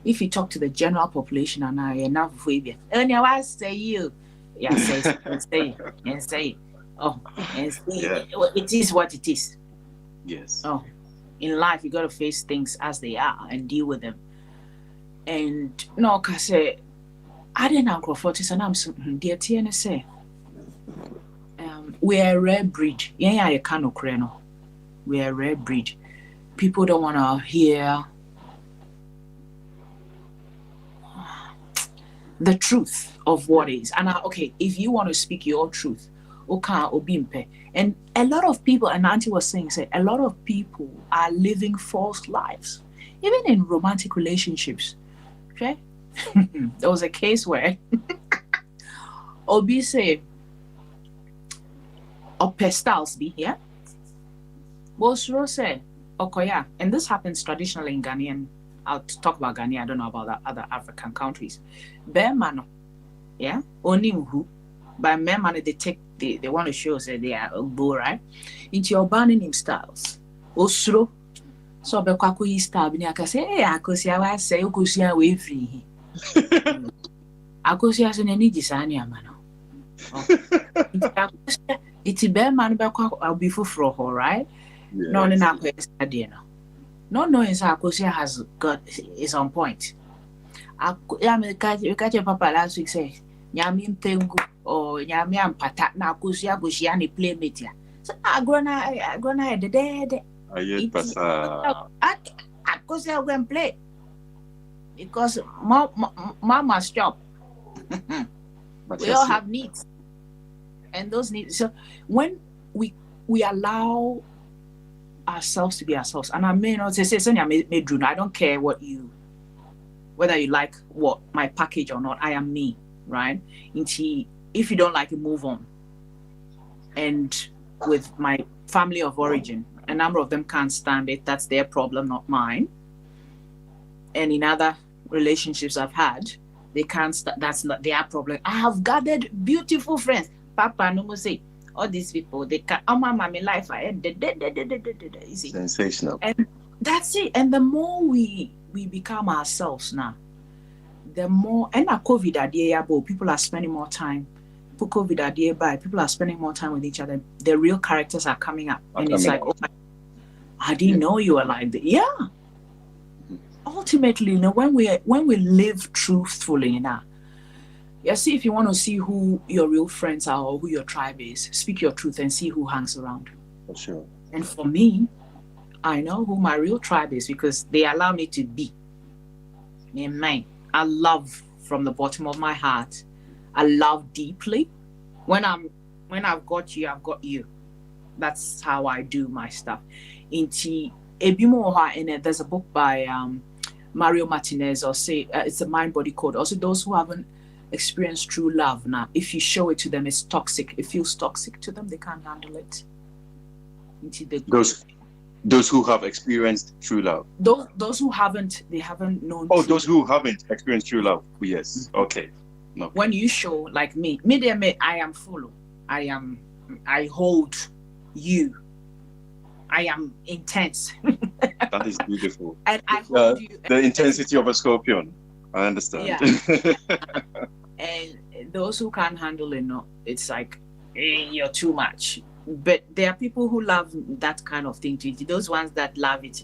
if you talk to the general population and I enough for you. And I say you. Yeah, say. Oh, and say, it is what it is. Yes. Oh, in life you got to face things as they are and deal with them. And no, I say, I didn't know Fortis and I'm dear TNSA. We are a rare breed. Yeah, I can't crano. We are a rare breed. People don't want to hear the truth of what is. And if you want to speak your truth, and a lot of people, and Auntie was saying, a lot of people are living false lives, even in romantic relationships. Okay, there was a case where Obi say, "Opestals be here." Bosro say, "Okoya," and this happens traditionally in Ghanaian. I'll talk about Ghana. I don't know about other African countries. Bermano, yeah, Onimhu. By Bermano, they want to show say they are Ogbo, right? Into your banning styles. Osro. So be kwaku style bi ni aka say, akosia wa say okosia we free. Akosia so na ni gisani amano. It's be man be kwa obi fufuro ho, right? Yes. No na kwesa de no. No knowing akosia has got is on point. Me catch your papa last week say, nyami mtengu or nyami ampata na akosia gosia ni playmate ya. So agrona de I go and play because mama's job. We all have needs. And those needs. So when we allow ourselves to be ourselves, and I may not say I don't care whether you like what my package or not. I am me, right? If you don't like it, move on. And with my family of origin, a number of them can't stand it. That's their problem, not mine. And in other relationships I've had, they can't. That's not their problem. I have gathered beautiful friends. Papa no more say all these people. They can. Oh, my life. I ended. You see. Sensational. And that's it. And the more we become ourselves now, the more. And a COVID idea, people are spending more time. COVID idea by people are spending more time with each other. The real characters are coming up, and it's like, oh, I didn't know you were like that. Yeah. Ultimately, when we live truthfully now, see, if you want to see who your real friends are or who your tribe is, speak your truth and see who hangs around. For sure. And for me, I know who my real tribe is because they allow me to be. Amen. I love from the bottom of my heart. I love deeply. When I've got you, I've got you. That's how I do my stuff. And there's a book by Mario Martinez, or say it's a Mind Body Code. Also, those who haven't experienced true love now, if you show it to them, it's toxic. It feels toxic to them. They can't handle it. Those who have experienced true love. Those who haven't, they haven't known. Oh, those who haven't experienced true love. Yes. Okay. No. When you show, like me, I am full. I hold you. I am intense. That is beautiful. And I hold you. The intensity of a scorpion. I understand. Yeah. And those who can't handle it, no, it's like, you're too much. But there are people who love that kind of thing. Those ones that love it,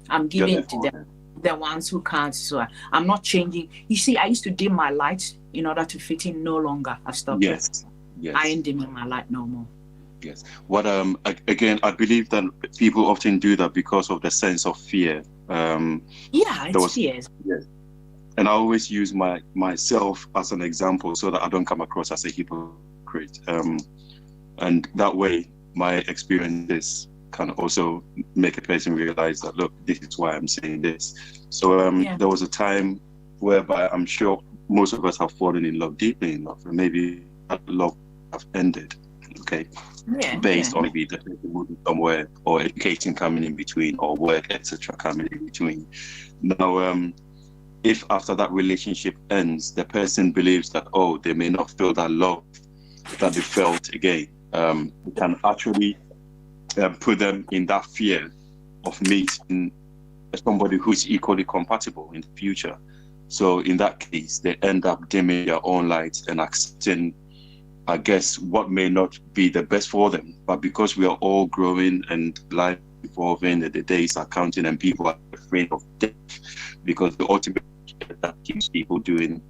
I'm giving it to them. The ones who can't, so I'm not changing. You see, I used to dim my light in order to fit in. No longer, I've stopped. Yes. I ain't dimming my light no more. Yes. What again, I believe that people often do that because of the sense of fear. It's fear. Yes. And I always use myself as an example so that I don't come across as a hypocrite. And that way, my experiences can also make a person realize that, look, this is why I'm saying this. So there was a time whereby I'm sure most of us have fallen in love, deeply in love, and maybe that love have ended, okay? Based on maybe the person moving somewhere, or education coming in between, or work, etc. coming in between. Now, if after that relationship ends, the person believes that, oh, they may not feel that love that they felt again, we can actually put them in that fear of meeting somebody who's equally compatible in the future. So in that case, they end up dimming their own lights and accepting, I guess, what may not be the best for them. But because we are all growing and life evolving, the days are counting and people are afraid of death, because the ultimate that keeps people doing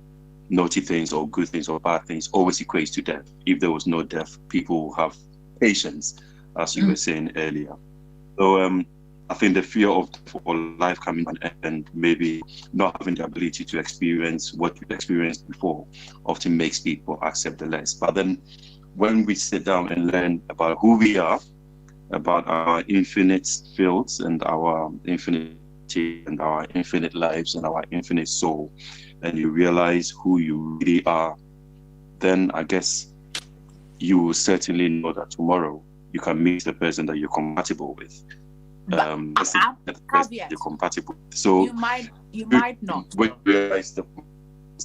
naughty things or good things or bad things always equates to death. If there was no death, people will have patience, as you were saying earlier. So I think the fear of life coming to an end, maybe not having the ability to experience what you experienced before, often makes people accept the less. But then when we sit down and learn about who we are, about our infinite fields and our infinity and our infinite lives and our infinite soul, and you realize who you really are, then I guess you will certainly know that tomorrow you can meet the person that you're compatible with. You're compatible. So you might not. When you realize that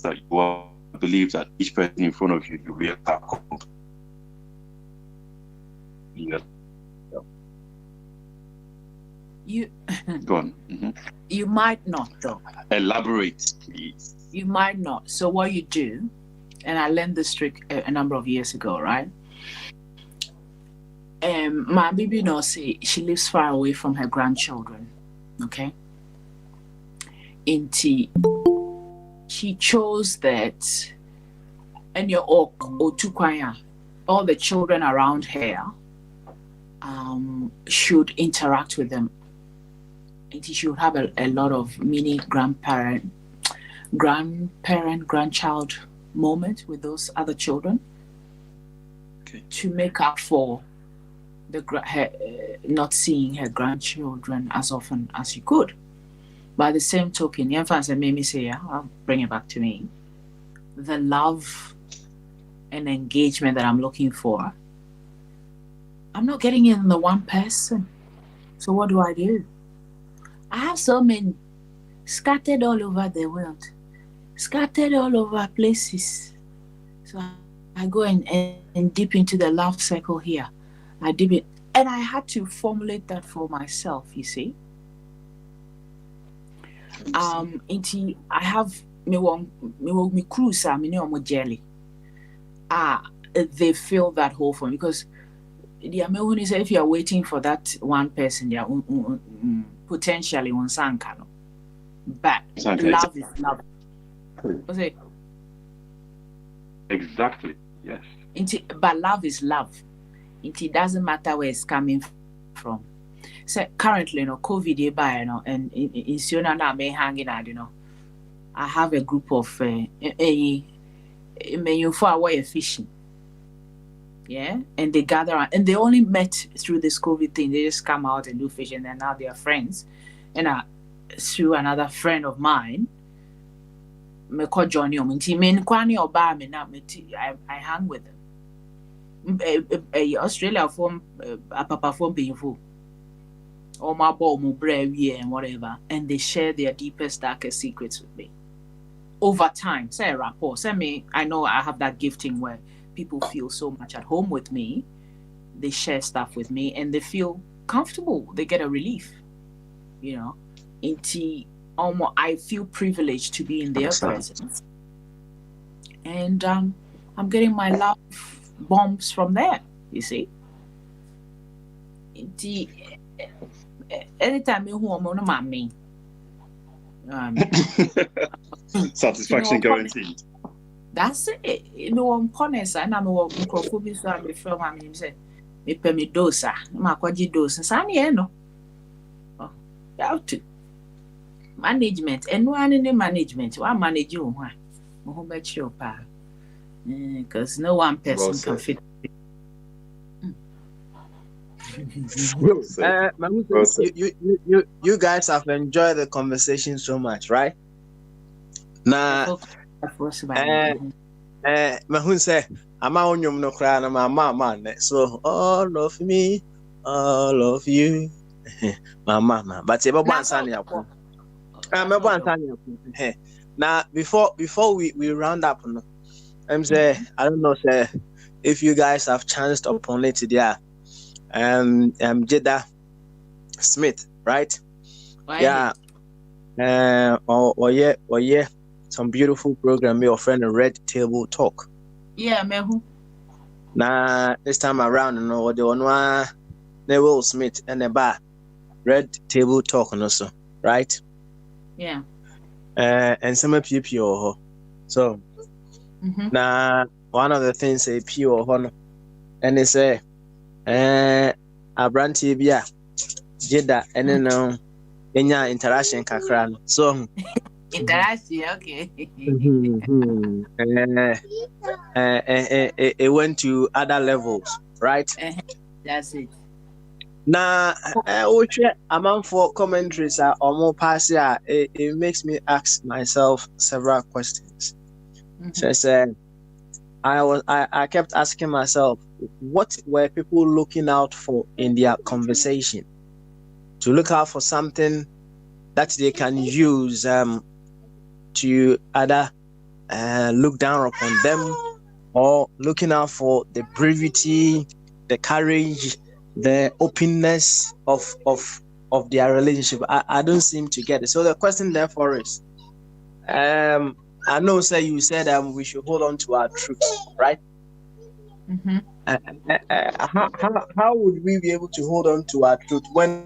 you are, believe that each person in front of you, you will have compatible. You go on. Mm-hmm. You might not, though. Elaborate, please. You might not. So what you do, and I learned this trick a number of years ago, right? My baby say she lives far away from her grandchildren, okay? And she chose that, and all the children around her should interact with them. And she should have a lot of mini grandparent, grandchild moment with those other children to make up for her not seeing her grandchildren as often as she could. By the same token, Yanfansa made me say, I'll bring it back to me. The love and engagement that I'm looking for, I'm not getting it in the one person. So what do? I have so many scattered all over the world, scattered all over places. So I go and dip into the love circle here. I dip it. And I had to formulate that for myself, you see. I have me cruise, jelly. They fill that hole for me because if you are waiting for that one person, they are potentially on Sankano. But love is love. What's it? Exactly. Yes. But love is love. It doesn't matter where it's coming from. So currently, COVID and in Siona now me hanging out, I have a group of for fishing. Yeah, and they gather around, and they only met through this COVID thing. They just come out and do fishing, and now they are friends. And through another friend of mine, me call Johnny I hang with them. Australia form papa form painful. Or my ball, my brave and whatever, and they share their deepest, darkest secrets with me. Over time, say a rapport. Say me, I know I have that gifting where people feel so much at home with me. They share stuff with me, and they feel comfortable. They get a relief, I feel privileged to be in their presence, and I'm getting my love bombs from there. You see, anytime you want mommy, satisfaction guaranteed. That's it. I'm honest. And I'm a microphone. So I'm a film. I'm say, me pay me dosa. Ma kwaji dosa. Sani no. Oh, you have to management. And no any management. Why manage you? Why? Mo bet you pa. Because no one person can fit. You guys have enjoyed the conversation so much, right? Nah. Mahun say, "Ama onyum no cry na mama so all of me, all of you, mama." But ebe bo ansani yakwo. Me bo ansani yakwo. Now before we round up, I'm say I don't know say if you guys have chanced upon it today. Jada Smith, right? Why? Yeah. Yeah. Some beautiful program, your friend a Red Table Talk. Yeah, man. Now this time around, the one Will Smith and the bar Red Table Talk also, right? Yeah. And some PPO. So now one of the things say PO and they say Abranti Bia Jeda and then Enya interaction kakran. So interaction, okay. It went to other levels, right? That's it. Now, amount for commentaries are more passive. It makes me ask myself several questions. So I said, I kept asking myself, what were people looking out for in their conversation? To look out for something that they can use to either look down upon them, or looking out for the brevity, the courage, the openness of their relationship. I don't seem to get it. So the question therefore is, I know, sir, you said we should hold on to our truth, right? How would we be able to hold on to our truth when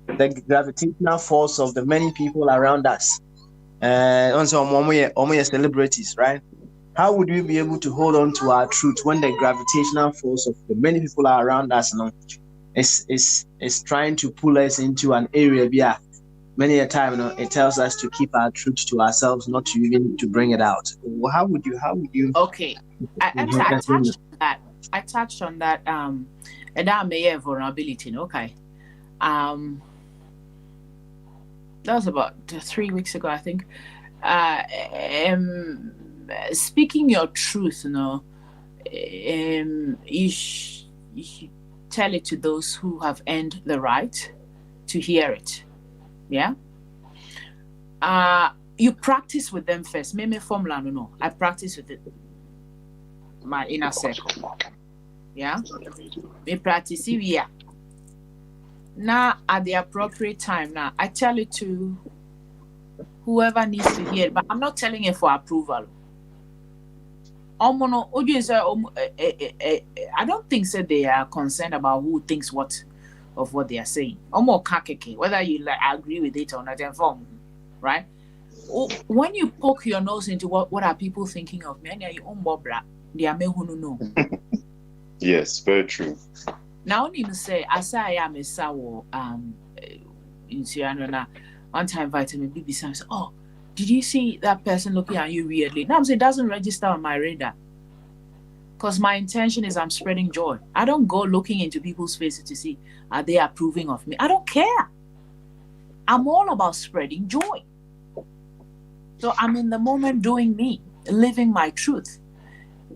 the gravitational force of the many people around us, also celebrities, right? How would we be able to hold on to our truth when the gravitational force of the many people around us is trying to pull us into an area many a time, it tells us to keep our truth to ourselves, not to even to bring it out. How would you? Okay, I touched on that. And that may have vulnerability. Okay, that was about 3 weeks ago, I think. Speaking your truth, you tell it to those who have earned the right to hear it. Yeah. You practice with them first. Maybe formula, no. I practice with my inner circle. Yeah. We practice here. Now, at the appropriate time, now I tell it to whoever needs to hear it, but I'm not telling it for approval. I don't think that they are concerned about who thinks what of what they are saying. Whether you agree with it or not, right? When you poke your nose into what are people thinking of me, yes, very true. Now, you say, as I am a sour in Sierra, one time vitamin B says, "Oh, did you see that person looking at you weirdly?" Now I'm saying it doesn't register on my radar. Because my intention is I'm spreading joy. I don't go looking into people's faces to see are they approving of me. I don't care. I'm all about spreading joy. So I'm in the moment doing me, living my truth.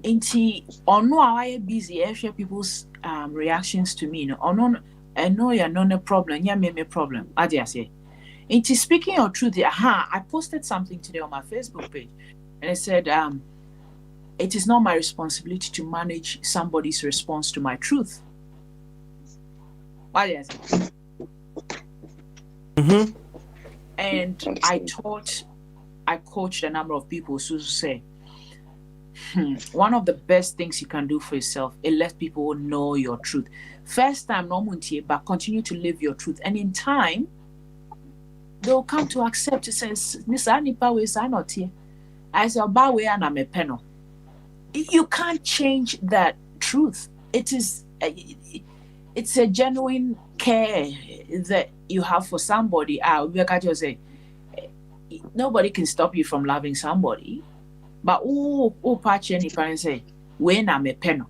I busy, I share people's reactions to me. I know you're not a problem. Yeah, me problem. I just say. Into speaking your truth, I posted something today on my Facebook page, and I said, it is not my responsibility to manage somebody's response to my truth. Why is it? Mm-hmm. And I coached a number of people who say, one of the best things you can do for yourself is let people know your truth. First time, but continue to live your truth. And in time, they'll come to accept it. Says, not here. I say, and I'm a panel. You can't change that truth. It's a genuine care that you have for somebody. Say, nobody can stop you from loving somebody. But patch any parents say, when I'm a panel.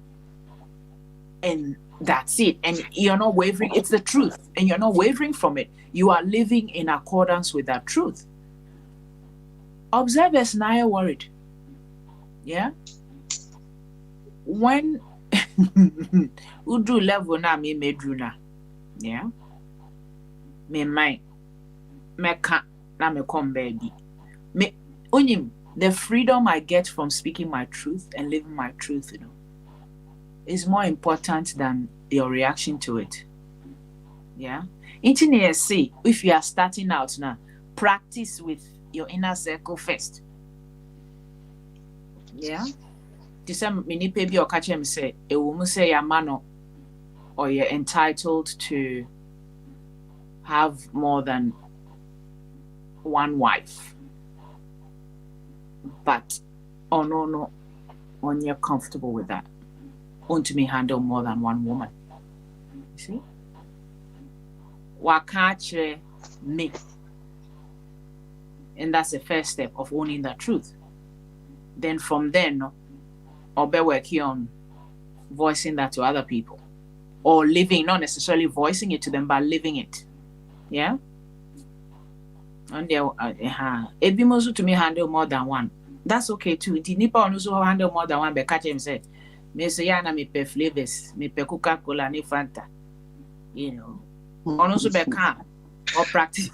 And that's it. And you're not wavering. It's the truth. And you're not wavering from it. You are living in accordance with that truth. Observers now are worried. Yeah? When we do level na me drew na. Yeah? Me mind. Me can't na me come baby. Me unim the freedom I get from speaking my truth and living my truth, is more important than your reaction to it. Yeah. Engineers say if you are starting out now, practice with your inner circle first. Yeah. The same many baby or catch him say a woman say a man or you're entitled to have more than one wife. But no, when you're comfortable with that, to me handle more than one woman. You see? Wakache me. And that's the first step of owning that truth. Then from then, I'll be working on voicing that to other people. Or living, not necessarily voicing it to them, but living it. Yeah? And it be most to me handle more than one. That's okay too. The Nipa also handle more than one. But catch him say, "Me say yana me pe flavors, me pe Coca-Cola, ni Fanta." Also be can or practice.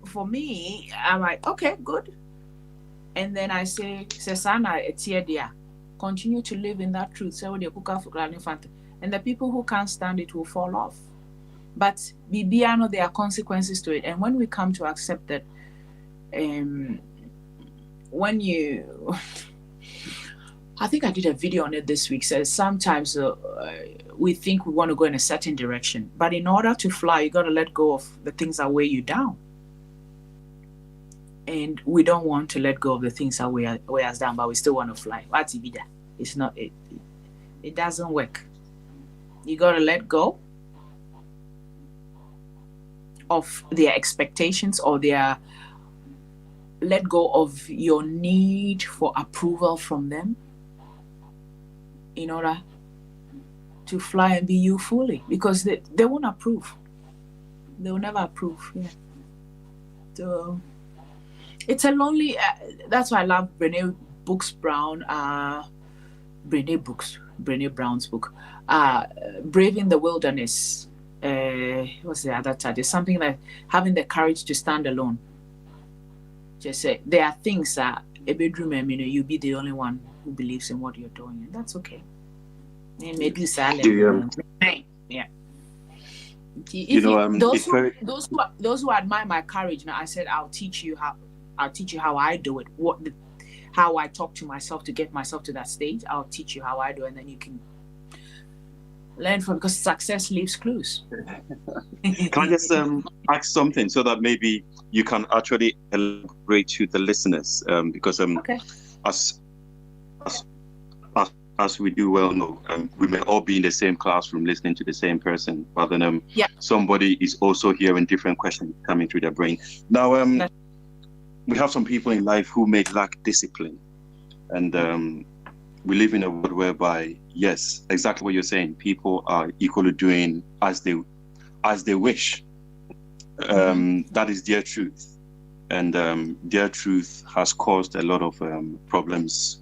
For me, I'm like, okay, good. And then I say, "Sana etiadia, continue to live in that truth." Say, "When you Coca-Cola, ni Fanta," and the people who can't stand it will fall off. But BBI there are consequences to it. And when we come to accept that, when you, I think I did a video on it this week, says sometimes we think we want to go in a certain direction. But in order to fly, you got to let go of the things that weigh you down. And we don't want to let go of the things that weigh us down, but we still want to fly. What's it? It's not, it doesn't work. You got to let go of their expectations, or their let go of your need for approval from them in order to fly and be you fully, because they won't approve. They will never approve. Yeah. So it's a lonely. That's why I love Brené Brown's book, Braving the Wilderness. What's the other title? Something like having the courage to stand alone. Just say there are things that a bedroom, you'll be the only one who believes in what you're doing, and that's okay. And maybe silent. Yeah. Those who admire my courage, now I said I'll teach you how I do it. How I talk to myself to get myself to that stage. I'll teach you how I do it, and then you can learn from, because success leaves clues. Can I just ask something so that maybe you can actually elaborate to the listeners? Because okay. As we do well know, we may all be in the same classroom listening to the same person, but then somebody is also hearing different questions coming through their brain. Now, we have some people in life who may lack discipline, and we live in a world whereby, yes, exactly what you're saying, people are equally doing as they wish. That is their truth, and their truth has caused a lot of problems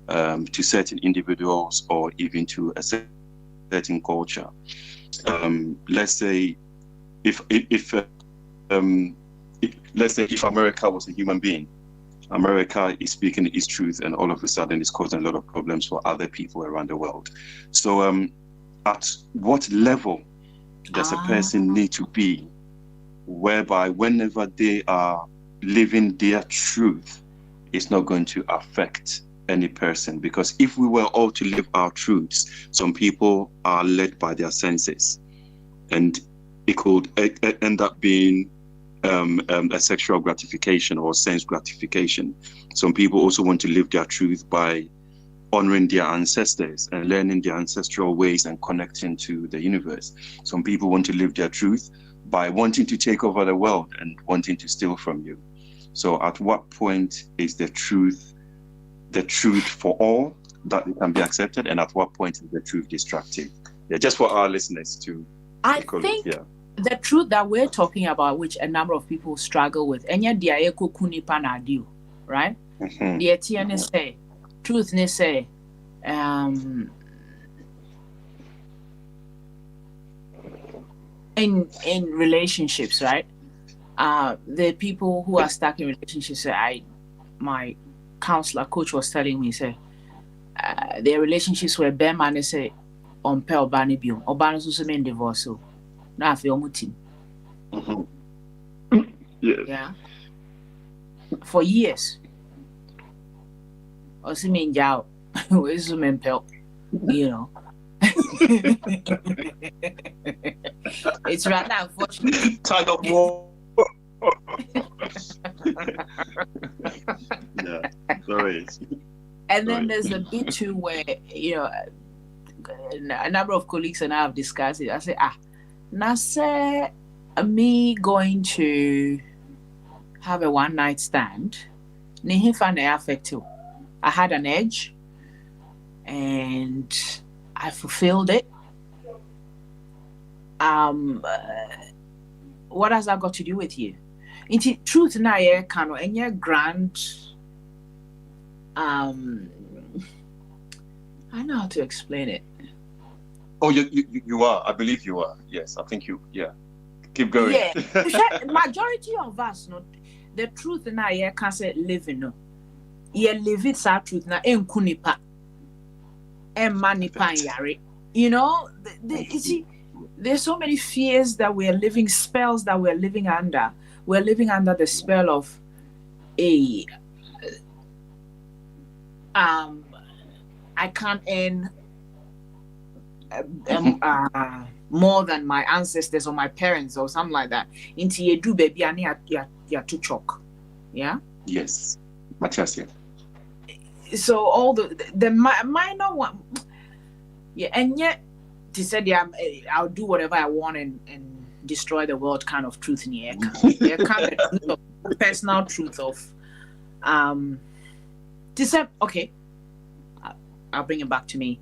to certain individuals, or even to a certain culture. Let's say if America was a human being, America is speaking its truth, and all of a sudden it's causing a lot of problems for other people around the world. So at what level does a person need to be whereby whenever they are living their truth, it's not going to affect any person? Because if we were all to live our truths, some people are led by their senses, and it could end up being a sexual gratification or sense gratification. Some people also want to live their truth by honoring their ancestors and learning their ancestral ways and connecting to the universe. Some people want to live their truth by wanting to take over the world and wanting to steal from you. So at what point is the truth for all, that it can be accepted, and at what point is the truth destructive? Yeah, just for our listeners to think the truth that we're talking about, which a number of people struggle with, and yet right? The Etienne say, truth ne say, in relationships, right? The people who are stuck in relationships say, my counselor coach was telling me, say, their relationships were bad man, they say, on pe obani biom, obani so men divorce, so now I feel mutim. Yeah. For years. Or see me in jail, where's the men pel, you know. It's rather unfortunate. Tug of war. Yeah, sorry. And then there's a bit too where, a number of colleagues and I have discussed it. I say, now say me going to have a one night stand, I had an edge and I fulfilled it. What has that got to do with you? Into truth now, and your grand. I know how to explain it. Oh, you are. I believe you are. Yes, I think you. Yeah, keep going. Yeah, majority of us, the truth now, can't say living. No, live it's our truth now. Kunipa, manipa yari. There's so many fears that we're living, spells that we're living under. We're living under the spell of I can't earn more than my ancestors or my parents or something like that. Into you do baby and you're too choke. Yeah? Yes. Matthias, yeah. So all the minor one, yeah, and yet they said, I'll do whatever I want and destroy the world kind of truth in here. There kind of personal truth of okay. I'll bring it back to me.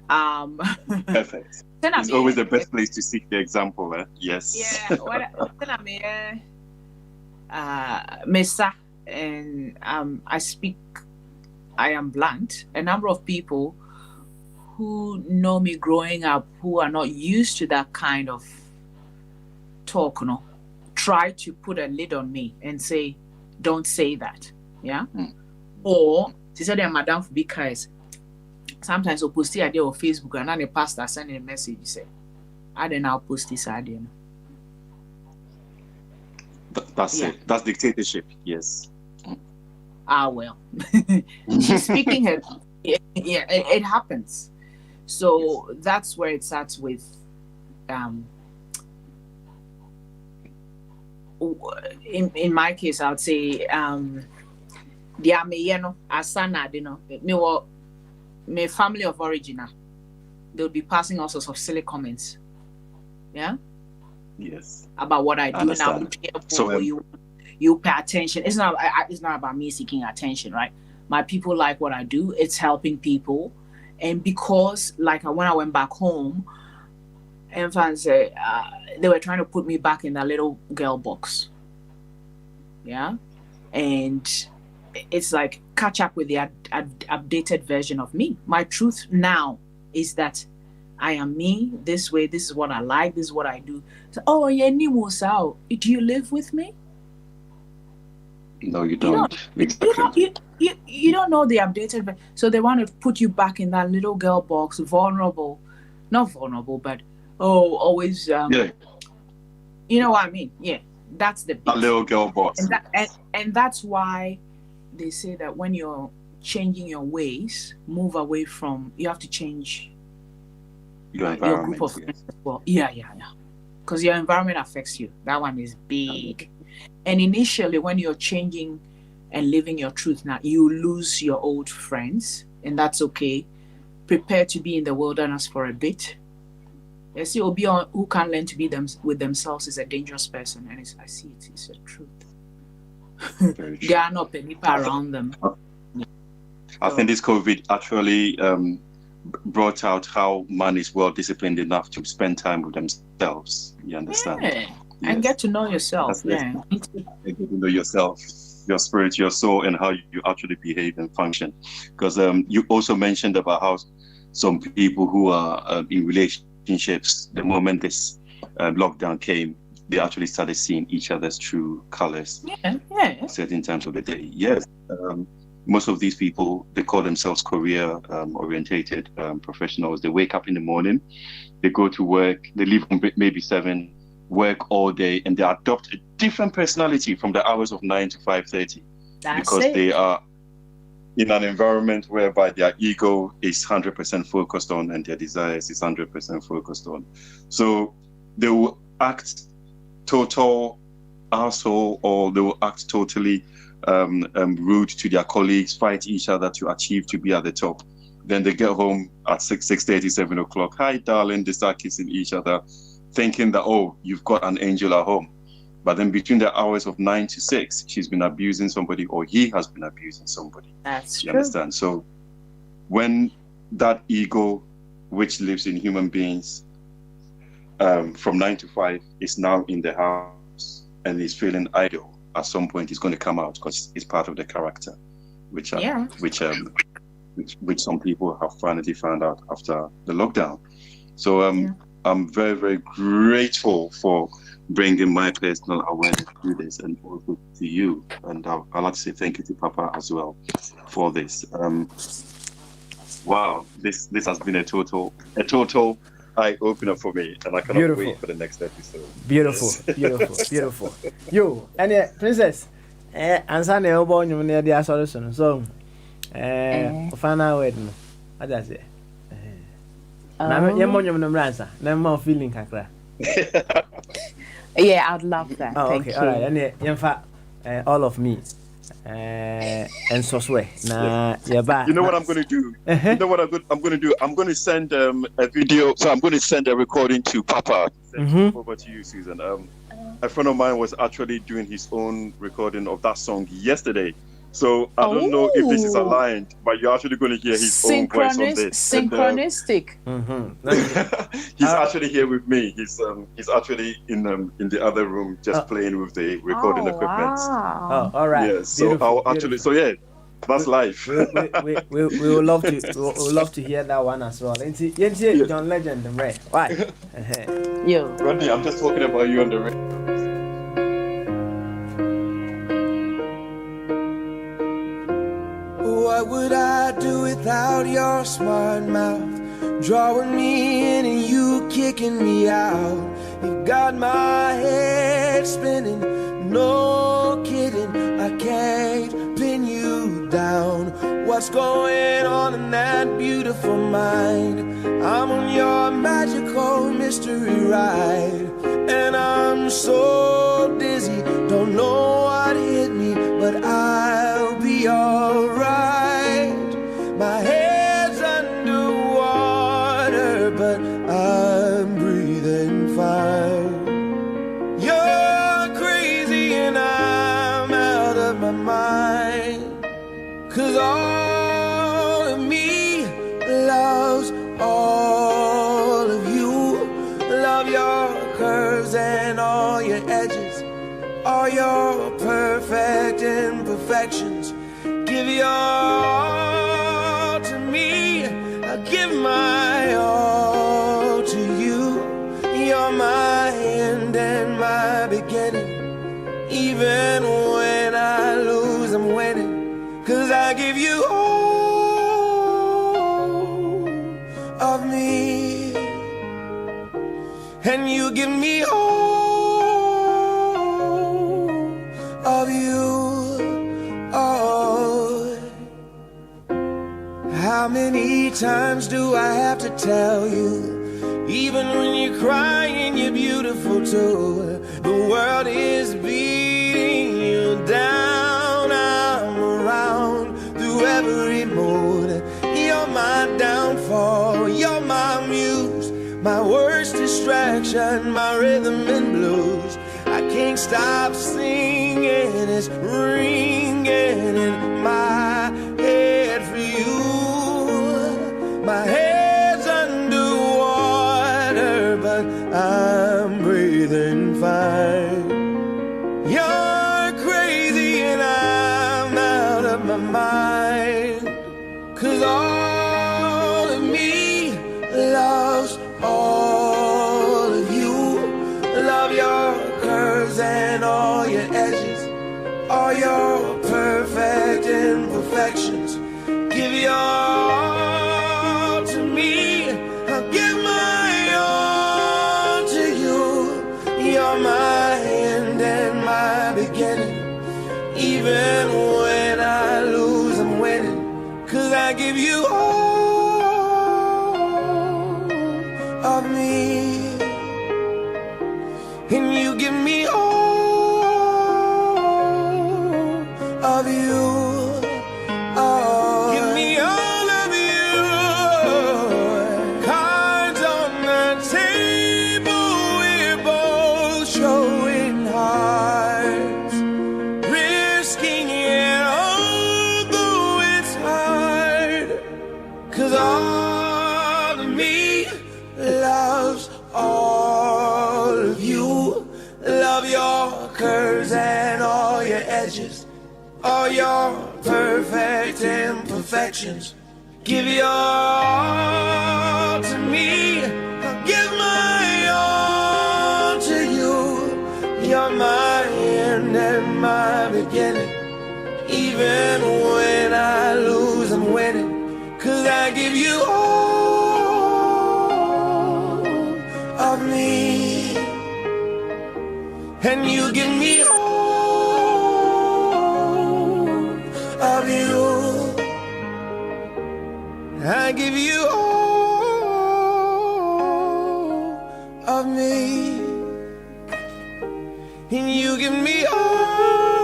Perfect. It's always the best place to seek the example. Yes. Yeah. Mesa, and I am blunt. A number of people who know me growing up, who are not used to that kind of talk, try to put a lid on me and say, don't say that. Yeah. Or she said, Madam for because sometimes I'll post the idea on Facebook and then the pastor sending a message, you say, I don't now post this idea. That's it. That's dictatorship. Yes. Well. She's speaking her. Yeah, it happens. So that's where it starts with in my case, I would say my family of origin, they'll be passing all sorts of silly comments. Yeah? Yes. About what I do now. So you pay attention. It's not about me seeking attention, right? My people like what I do. It's helping people. And because like when I went back home, and fans they were trying to put me back in that little girl box. Yeah? And it's like catch up with the updated version of me. My truth now is that I am me this way. This is what I like. This is what I do. So, do you live with me? No, you don't. You don't know the updated version. So they want to put you back in that little girl box, vulnerable. Not vulnerable, but always. Yeah. You know what I mean? Yeah, that's the a little girl box. And that's why they say that when you're changing your ways, move away from. You have to change your group of friends as well. Yeah. Because your environment affects you. That one is big. And initially, when you're changing and living your truth now, you lose your old friends, and that's okay. Prepare to be in the wilderness for a bit. You see, who can't learn to be with themselves is a dangerous person, and I see it. It's the truth. There are no people around them. I think this COVID actually brought out how man is well disciplined enough to spend time with themselves. You understand? Yeah. Yes. And get to know yourself. Yeah. Get to know yourself, your spirit, your soul, and how you actually behave and function. Because you also mentioned about how some people who are in relationships, the moment this lockdown came, they actually started seeing each other's true colors. Yeah. At certain times of the day. Yes. Most of these people, they call themselves career orientated professionals. They wake up in the morning, they go to work, they leave maybe 7, work all day, and they adopt a different personality from the hours of 9 to 5:30 because they are in an environment whereby their ego is 100% focused on and their desires is 100% focused on. So they will act total asshole, or they will act totally rude to their colleagues, fight each other to be at the top. Then they get home at 6:30, 7 o'clock. Hi, darling. They start kissing each other, thinking that, you've got an angel at home. But then between the hours of 9 to 6, she's been abusing somebody, or he has been abusing somebody. That's true. You understand? So when that ego, which lives in human beings, from 9 to 5, is now in the house and is feeling idle, at some point it's going to come out because it's part of the character, which some people have finally found out after the lockdown. So I'm very, very grateful for bringing my personal awareness to this, and also to you. And I'd like to say thank you to Papa as well for this. Wow, this has been a total eye opener for me, and I cannot wait for the next episode. Beautiful. Yo, and Princess, answer the elbow you near the solution. So, final wedding. I just say. I'm feeling kakra. Yeah, I'd love that. Oh, Thank okay, you. all right. And in fact, all of me, And so swear. Nah, yeah, bye. You know what I'm going to do? You know what I'm going to do? I'm going to send a video. So I'm going to send a recording to Papa. Over to you, Susan. A friend of mine was actually doing his own recording of that song yesterday. So I don't know if this is aligned, but you're actually going to hear his own voice on this. Synchronistic. He's actually here with me. He's actually in the other room just playing with the recording equipment. Wow. Oh, all right. Yeah. So I'll actually. So yeah. That's life. we would love to. We would love to hear that one as well. Yeah. John Legend, right? Why? Yo, Rodney, I'm just talking about you on the radio. What would I do without your smart mouth? Drawing me in and you kicking me out. You got my head spinning, no kidding. I can't pin you down. What's going on in that beautiful mind? I'm on your magical mystery ride, and I'm so dizzy, don't know what hit me, but I'll be alright. My head's underwater, but I'm breathing fine. You're crazy and I'm out of my mind, 'cause all of me loves all of you. Love your curves and all your edges, all your perfect imperfections. Give your all to me, I give my all to you. You're my end and my beginning. Even when I lose, I'm winning, 'cause I give you all of me, and you give me all of you. Oh, how many times do I have to tell you? Even when you're crying, you're beautiful too. The world is beating you down. I'm around through every mood. You're my downfall, you're my muse, my worst distraction, my rhythm and blues. I can't stop singing, it's ringing in my head for you. My head's underwater, but I'm breathing fine. You're crazy and I'm out of my mind, 'cause all of me loves all of you. Love your curves and all your edges, all your perfect imperfections. Give your all to me, I'll give my all to you. You're my end and my beginning. Even when I lose, I'm winning, 'cause I give you all of me, and you give me all of you. Oh, give me all of you. Cards on the table, we're both showing hearts, risking it, although it's hard, 'cause all of me loves all of you. Love your curves and all your edges, all your perfect imperfections. Give your all to me, I'll give my all to you. You're my end and my beginning. Even when I lose, I'm winning, 'cause I give you all of me, and you give me all of you. I give you all of me, and you give me all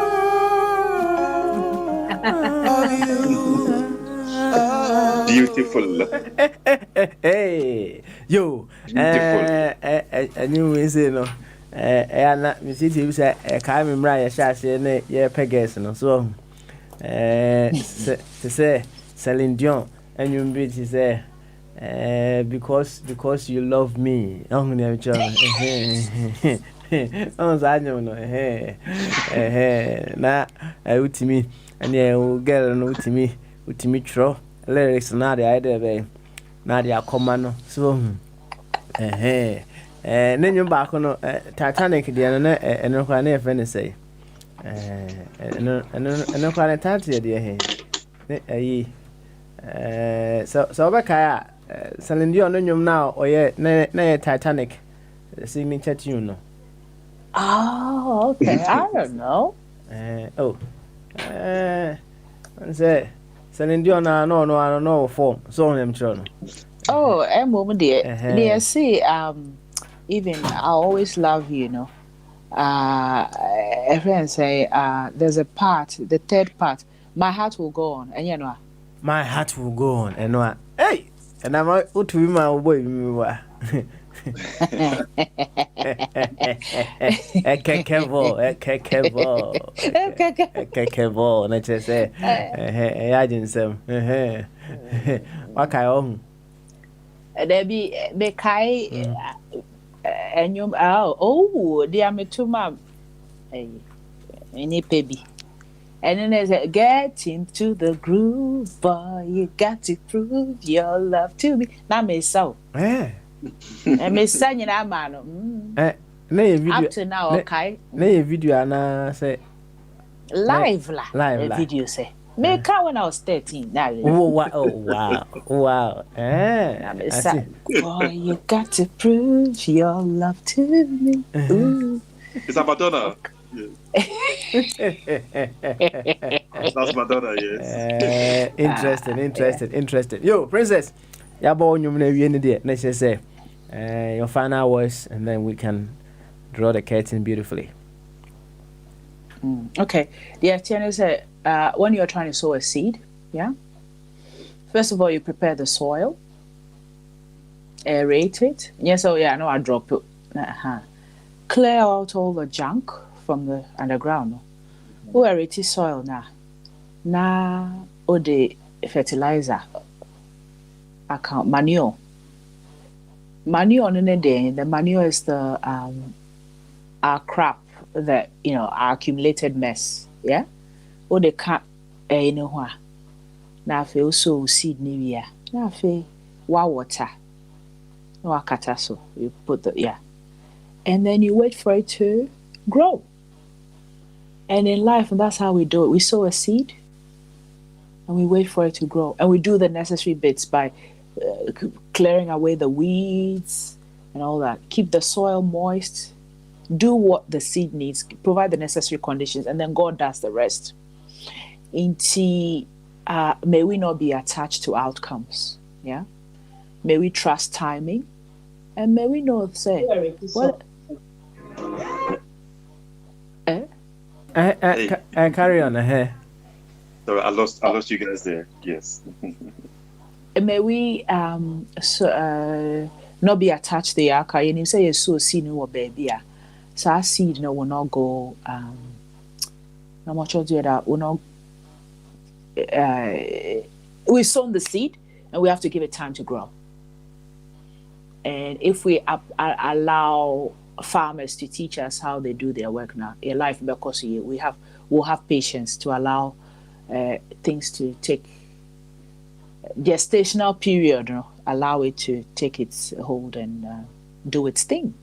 Beautiful. Hey, yo. New way say no. Na me see you say kai me mra ye sha se ne ye peges no so. Say Celine Dion and be say because you love me. I'm gonna na utimi and girl no utimi tro lyrics na the idea be na the akoma no so nenyu back no Titanic de no eno kwa na efe ne say eno kwa na tati de ayi so ba Celine Dion no nyum na oye na Titanic signature tune no. Oh, okay. I don't know. Say Celine Dion no form so on them children. Oh, moment dear see even I always love a friend say there's a part, the third part, my heart will go on, and you know my heart will go on, and no, hey, and I'm out to be my boy. Kevo, and I just say, I didn't say, what I own. There be Kai and you dear me too, ma'am. Any baby. And then there's a get into the groove, boy. You got to prove your love to me. Now, me so. And me saying, I'm man. Up to now, okay. Nay, video, and say live video say. Me car when I was 13. Wow. I see. Boy, you got to prove your love to me. Ooh. Is that Madonna? That's Madonna, yes. Interesting. Yo, Princess, yabo nyum na wie ne de na say your final words, and then we can draw the curtain beautifully. Okay. The Tiana said, when you're trying to sow a seed, yeah, first of all, you prepare the soil, aerate it. Yes, I drop it. Clear out all the junk from the underground. Who aerate soil now? Or the fertilizer account manure. Manure in the day, the manure is the our crap that our accumulated mess. Yeah. Or the cat now feel so seed nivea. Now feel water. No akataso. You put and then you wait for it to grow. And in life, and that's how we do it. We sow a seed and we wait for it to grow. And we do the necessary bits by clearing away the weeds and all that. Keep the soil moist. Do what the seed needs. Provide the necessary conditions. And then God does the rest. May we not be attached to outcomes. Yeah. May we trust timing. And may we not say, what? Carry on. Sorry, I lost you guys there. Yes. May we not be attached to the arca. You say you so seed no baby. So our seed will not go. No much of that will not. We sown the seed, and we have to give it time to grow. And if we allow farmers to teach us how they do their work now in life, because we'll have patience to allow things to take gestational period, allow it to take its hold and do its thing,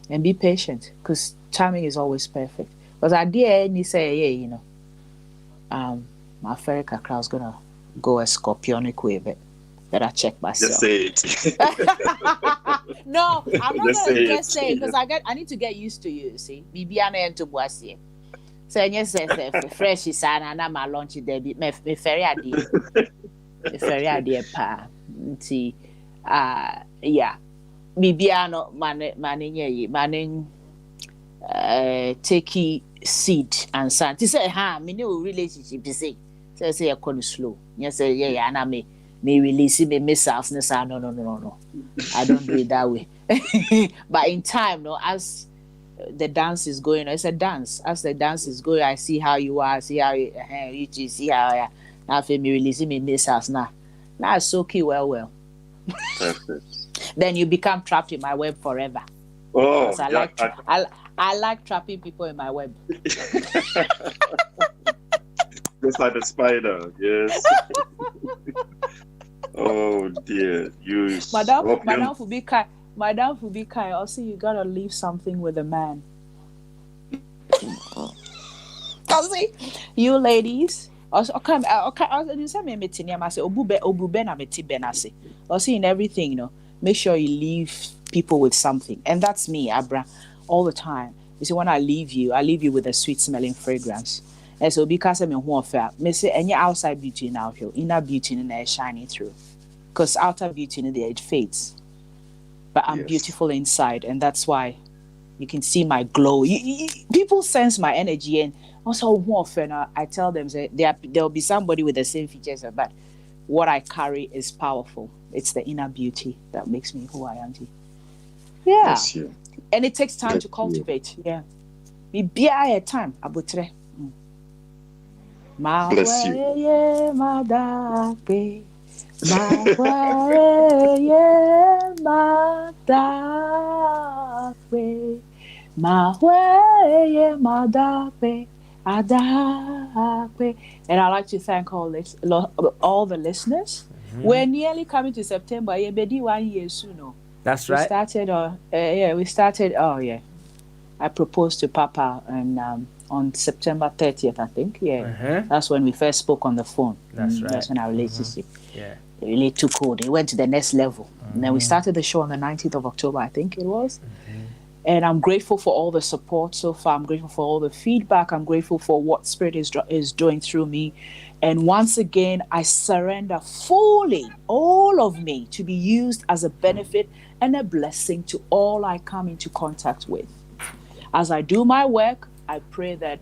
and be patient, because timing is always perfect. Because I did you say, my fairy kakra was gonna go a scorpionic way, but better check myself. Just say it. No, I'm not gonna just say it, because I need to get used to you. See, Bibiana and to Boisier. So yes, fresh is and my lunch debut. Me ferry idea pa. See, yeah, Bibiano manning take seed and sand. He said, me no relationship. You say, Say you're kind of slow. You say, yeah, and I may release me missiles. No. I don't do it that way. But in time, no, as the dance is going, it's a dance. As the dance is going, I see how you are, see how you see how now for me releasing me missiles now. Now it's so key well. Perfect. Then you become trapped in my web forever. Oh, I like trapping people in my web. Just like the spider, yes. Oh dear, you. Madam will be kind. Also, you gotta leave something with a man. See, you ladies. Also, you say me meeting. I say obube na meti benase. Also, in everything, make sure you leave people with something, and that's me, Abra, all the time. You see, when I leave you with a sweet smelling fragrance. And so because I'm in warfare, me say any outside beauty now, inner beauty in there shining through. Because outer beauty in there it fades. But I'm beautiful inside, and that's why you can see my glow. People sense my energy, and also warfare. Now I tell them that there'll be somebody with the same features, but what I carry is powerful. It's the inner beauty that makes me who I am. Yeah, and it takes time to cultivate. Yeah, me be a time abutre. Bless you. My and I'd like to thank all the listeners. We're nearly coming to September. Yeah, be 1 year soon. That's right. We started. Oh yeah, I proposed to Papa and on September 30th, I think. Yeah, that's when we first spoke on the phone. That's right. That's when our relationship really took hold. It went to the next level. And then we started the show on the 19th of October, I think it was. And I'm grateful for all the support so far. I'm grateful for all the feedback. I'm grateful for what Spirit is doing through me. And once again, I surrender fully, all of me, to be used as a benefit and a blessing to all I come into contact with. As I do my work, I pray that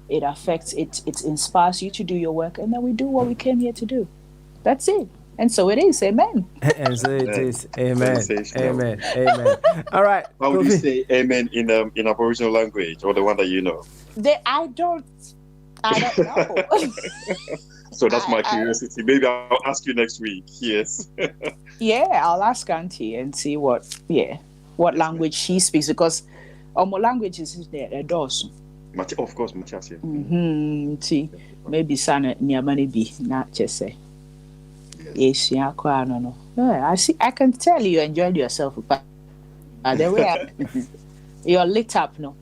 it affects, it inspires you to do your work, and then we do what we came here to do. That's it. And so it is. Amen. And so it is. Amen. Amen. Amen. All right. How would you say amen in Aboriginal language, or the one that you know? I don't know. So that's my curiosity. Maybe I'll ask you next week. Yes. Yeah, I'll ask Auntie and see what language she speaks, because my language is there. Doors. Of course, Machias. See, maybe Sana Niamani be not just say. Yes, yeah, no. I see. I can tell you enjoyed yourself, but the way you're lit up, no.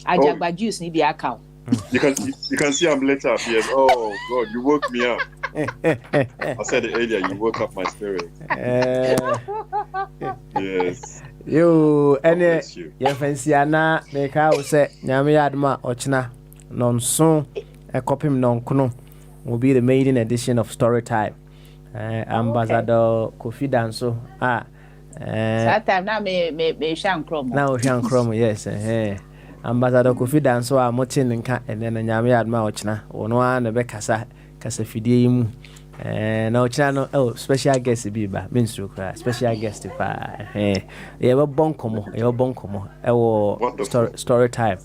I just by juice need be a cow. You can see I'm lit up. Yes. Oh God, you woke me up. I said it earlier. You woke up my spirit. Yes. You your fancy ana make I say nyame adma ochna nonso a copy nonkuno will be the maiden edition of Storytime. Ambassador Kofi Danso. That time now me shan chrome. Now shan chrome, yes. Ambassador Kofi Danso a motin nka and then nyame adma ochna. Ono an be kasa fidie mu. No channel special guest be ba minstru kra special guest pa your bonkomo story time.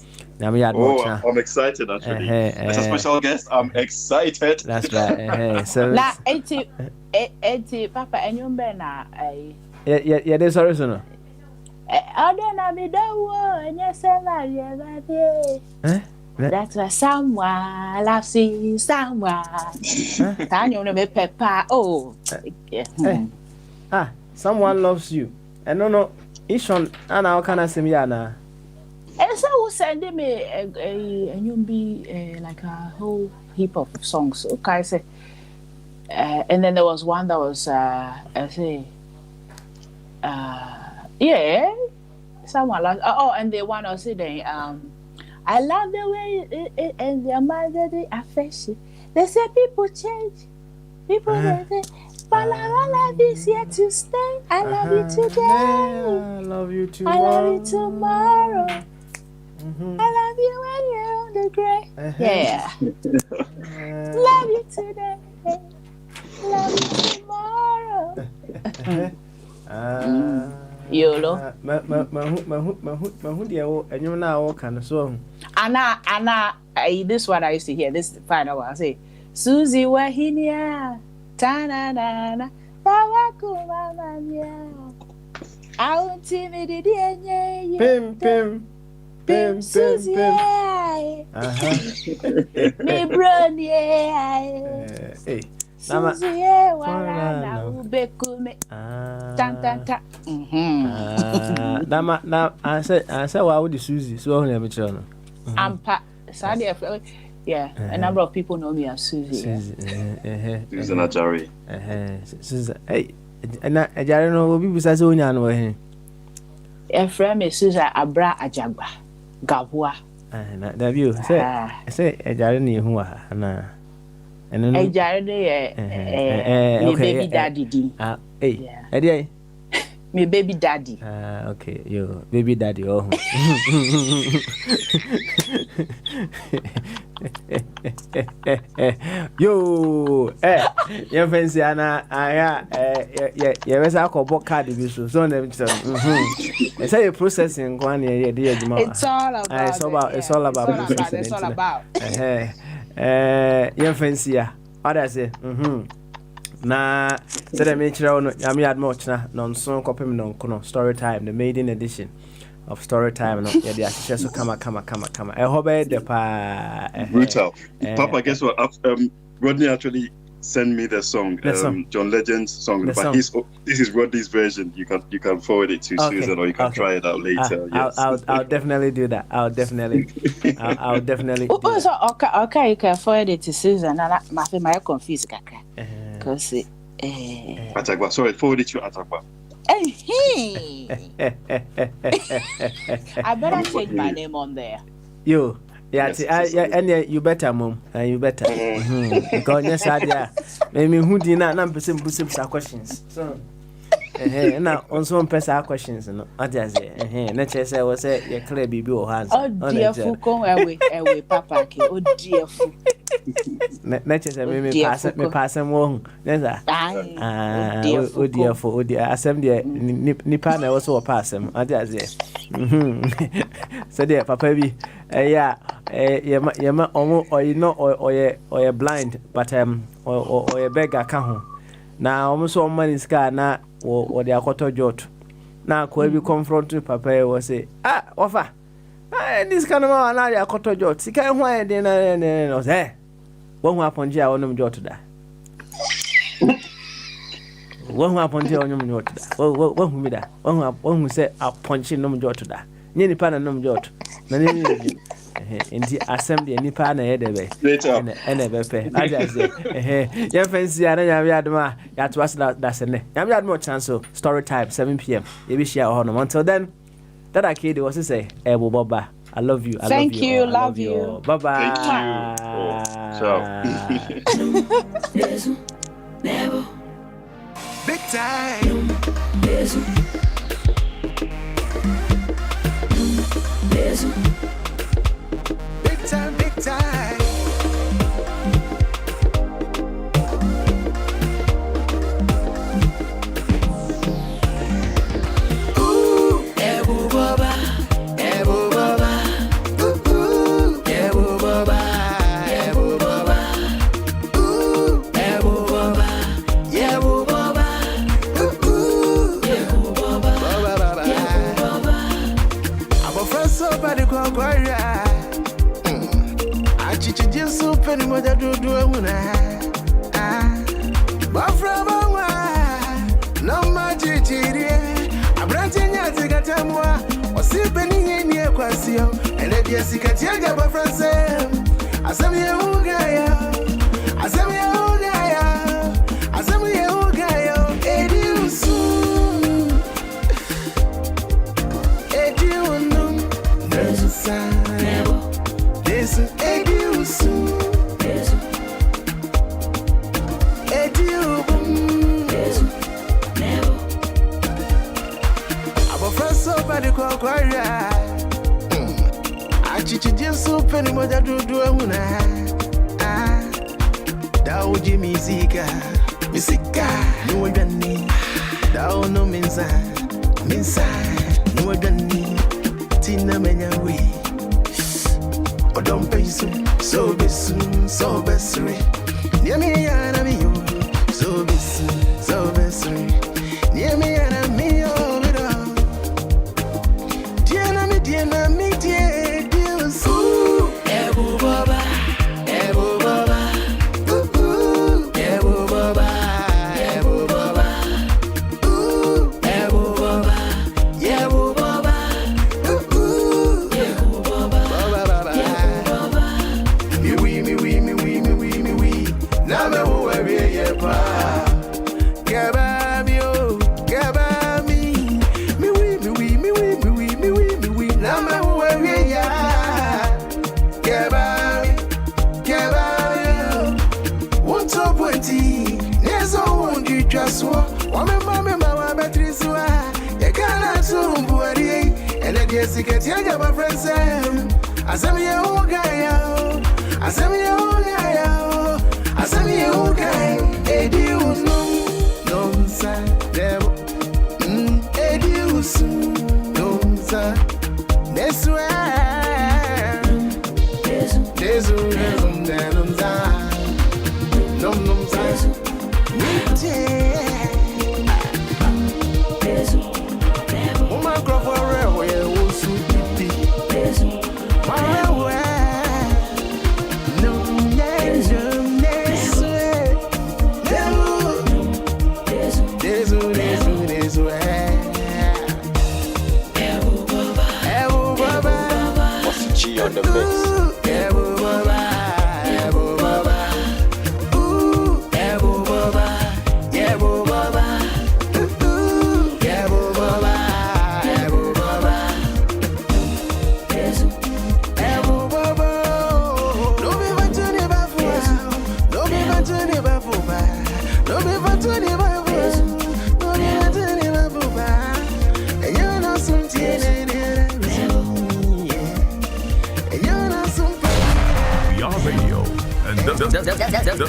I'm excited actually. As a special guest, I'm excited. That's right. So la 80 papa enyumbe na yeah there's sorry no na me dawo enya sema baby. That's why someone loves you, someone. Tanya no me pepper. Oh, yeah. Someone loves you. And no, Ishon, and how can I say me na? And so who send me and you be like a whole heap of songs. Okay, I say. And then there was one that was I say, yeah, someone loves. Oh, and the one I was saying I love the way it and the amount that they affect you. They say people change. People they say, but I love this here to stay. I love you today. I love you tomorrow. I love you tomorrow. I love you when you're on the grave. Yeah. Love you today, love you tomorrow. YOLO. Anna, this is what I used to hear. This is the final one. I say, Susie Wahinia, Tanana, Tawakuma Mania. I'll timid, Pim, Susie, me brony, Susie, Warana, Ubekume, Tantanta. Now, I said, why would you Susie? So, let me tell you. Yeah, a number of people know me as Susie. Susan Ajari. Susan, hey, and I don't know what people say. So, you know, a friend is Susan Abra Ajagba, Gabua. That view, say, a jarring who are, and a jarring, baby daddy. Hey, me baby daddy. Okay, yo, baby daddy. Oh. Yo, your fancy Anna, yes, I call book card if you so. I say you're processing one year, dear. It's all about. It's all about. Your fancy, what I say, na said I made sure I'm yard much non so copy non story time, the maiden edition of story time. No, yeah, the association come. I hope the brutal. Papa, guess what? Rodney actually sent me the song, John Legend's song, but this is Rodney's version. You can forward it to Susan, or you can try it out later. Yes. I'll definitely do that. I'll definitely. Okay, you can forward it to Susan. And my confused, because Atagba, sorry, forward it to Atagba. I better change my name on there. You. Yeah, and you better, Mom. You better. Because yes, I did. Maybe who did not person questions. So, now on some person questions, no, I just say, let's say, was it your clear baby or hands? Oh, dear, Fuko, away, Papa, oh, dear, let's say, maybe pass them wrong. There's oh, dear, for dear, assembly, Nipan also a pass him. I just say, so dear, Papa, yeah, or you know, or you're blind, but or a beggar can't. Now, almost all money is car now, or the Akoto Jot. Now, could be confronted, Papa will say, offer. This kind of man, now the Akoto Jot. See, can't why then was there. One upon Jia on them Jot to that. One upon Jia on them Jot to that. One who made that. One who said, I'll punch in them Jot to that. Nearly pan and them Jot. In the assembly, any partner, and a bepe. I just say, your fancy, I don't have Yadma, that was that's a name. I'm not more chance of story time, 7 p.m. You wish you are until then. That I kid was to say, Boba, I love you. Thank you, love you. Bye bye. Thank you. Never. Big time. Big time. Ooh, Ebu Baba, Ebu Baba. Ooh, Ebu Baba, Ebu Baba. Ooh, Ebu Baba, Ebu Baba. Ooh, Ebu Baba, Ebu Baba. I'm a friend so bad you can't cry. So penny what I do Bafra no magic I'm branching out to get a moi or see penny in your question and if you see Katiaga Bafra I saw me a Ugaya I saw me a Ugaya I saw me a Ugaya Eddie soon Eddie no there's a sign there's an Eddie soon I chichi so penny what I do Dao Jimmy Zika, Misika, no Gani, Dao no Minsa, no Gani, Tina Menyawi, Odom Pesu, so besu, so besri, near me, and me, so besu, so besri, near me, and me, oh, dear me, dear me, dear, dear, so, Ebu Baba. Get your my friends, I send me a whole guy, I send me a whole guy, I send me a whole guy, Eddie was no, sir, devil, Eddie was no, sir, that's why there's a rhythm that I'm dying, no, on the mix.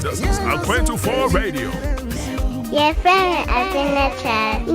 This is Aqua 24 Radio. Your friend, I've been a child.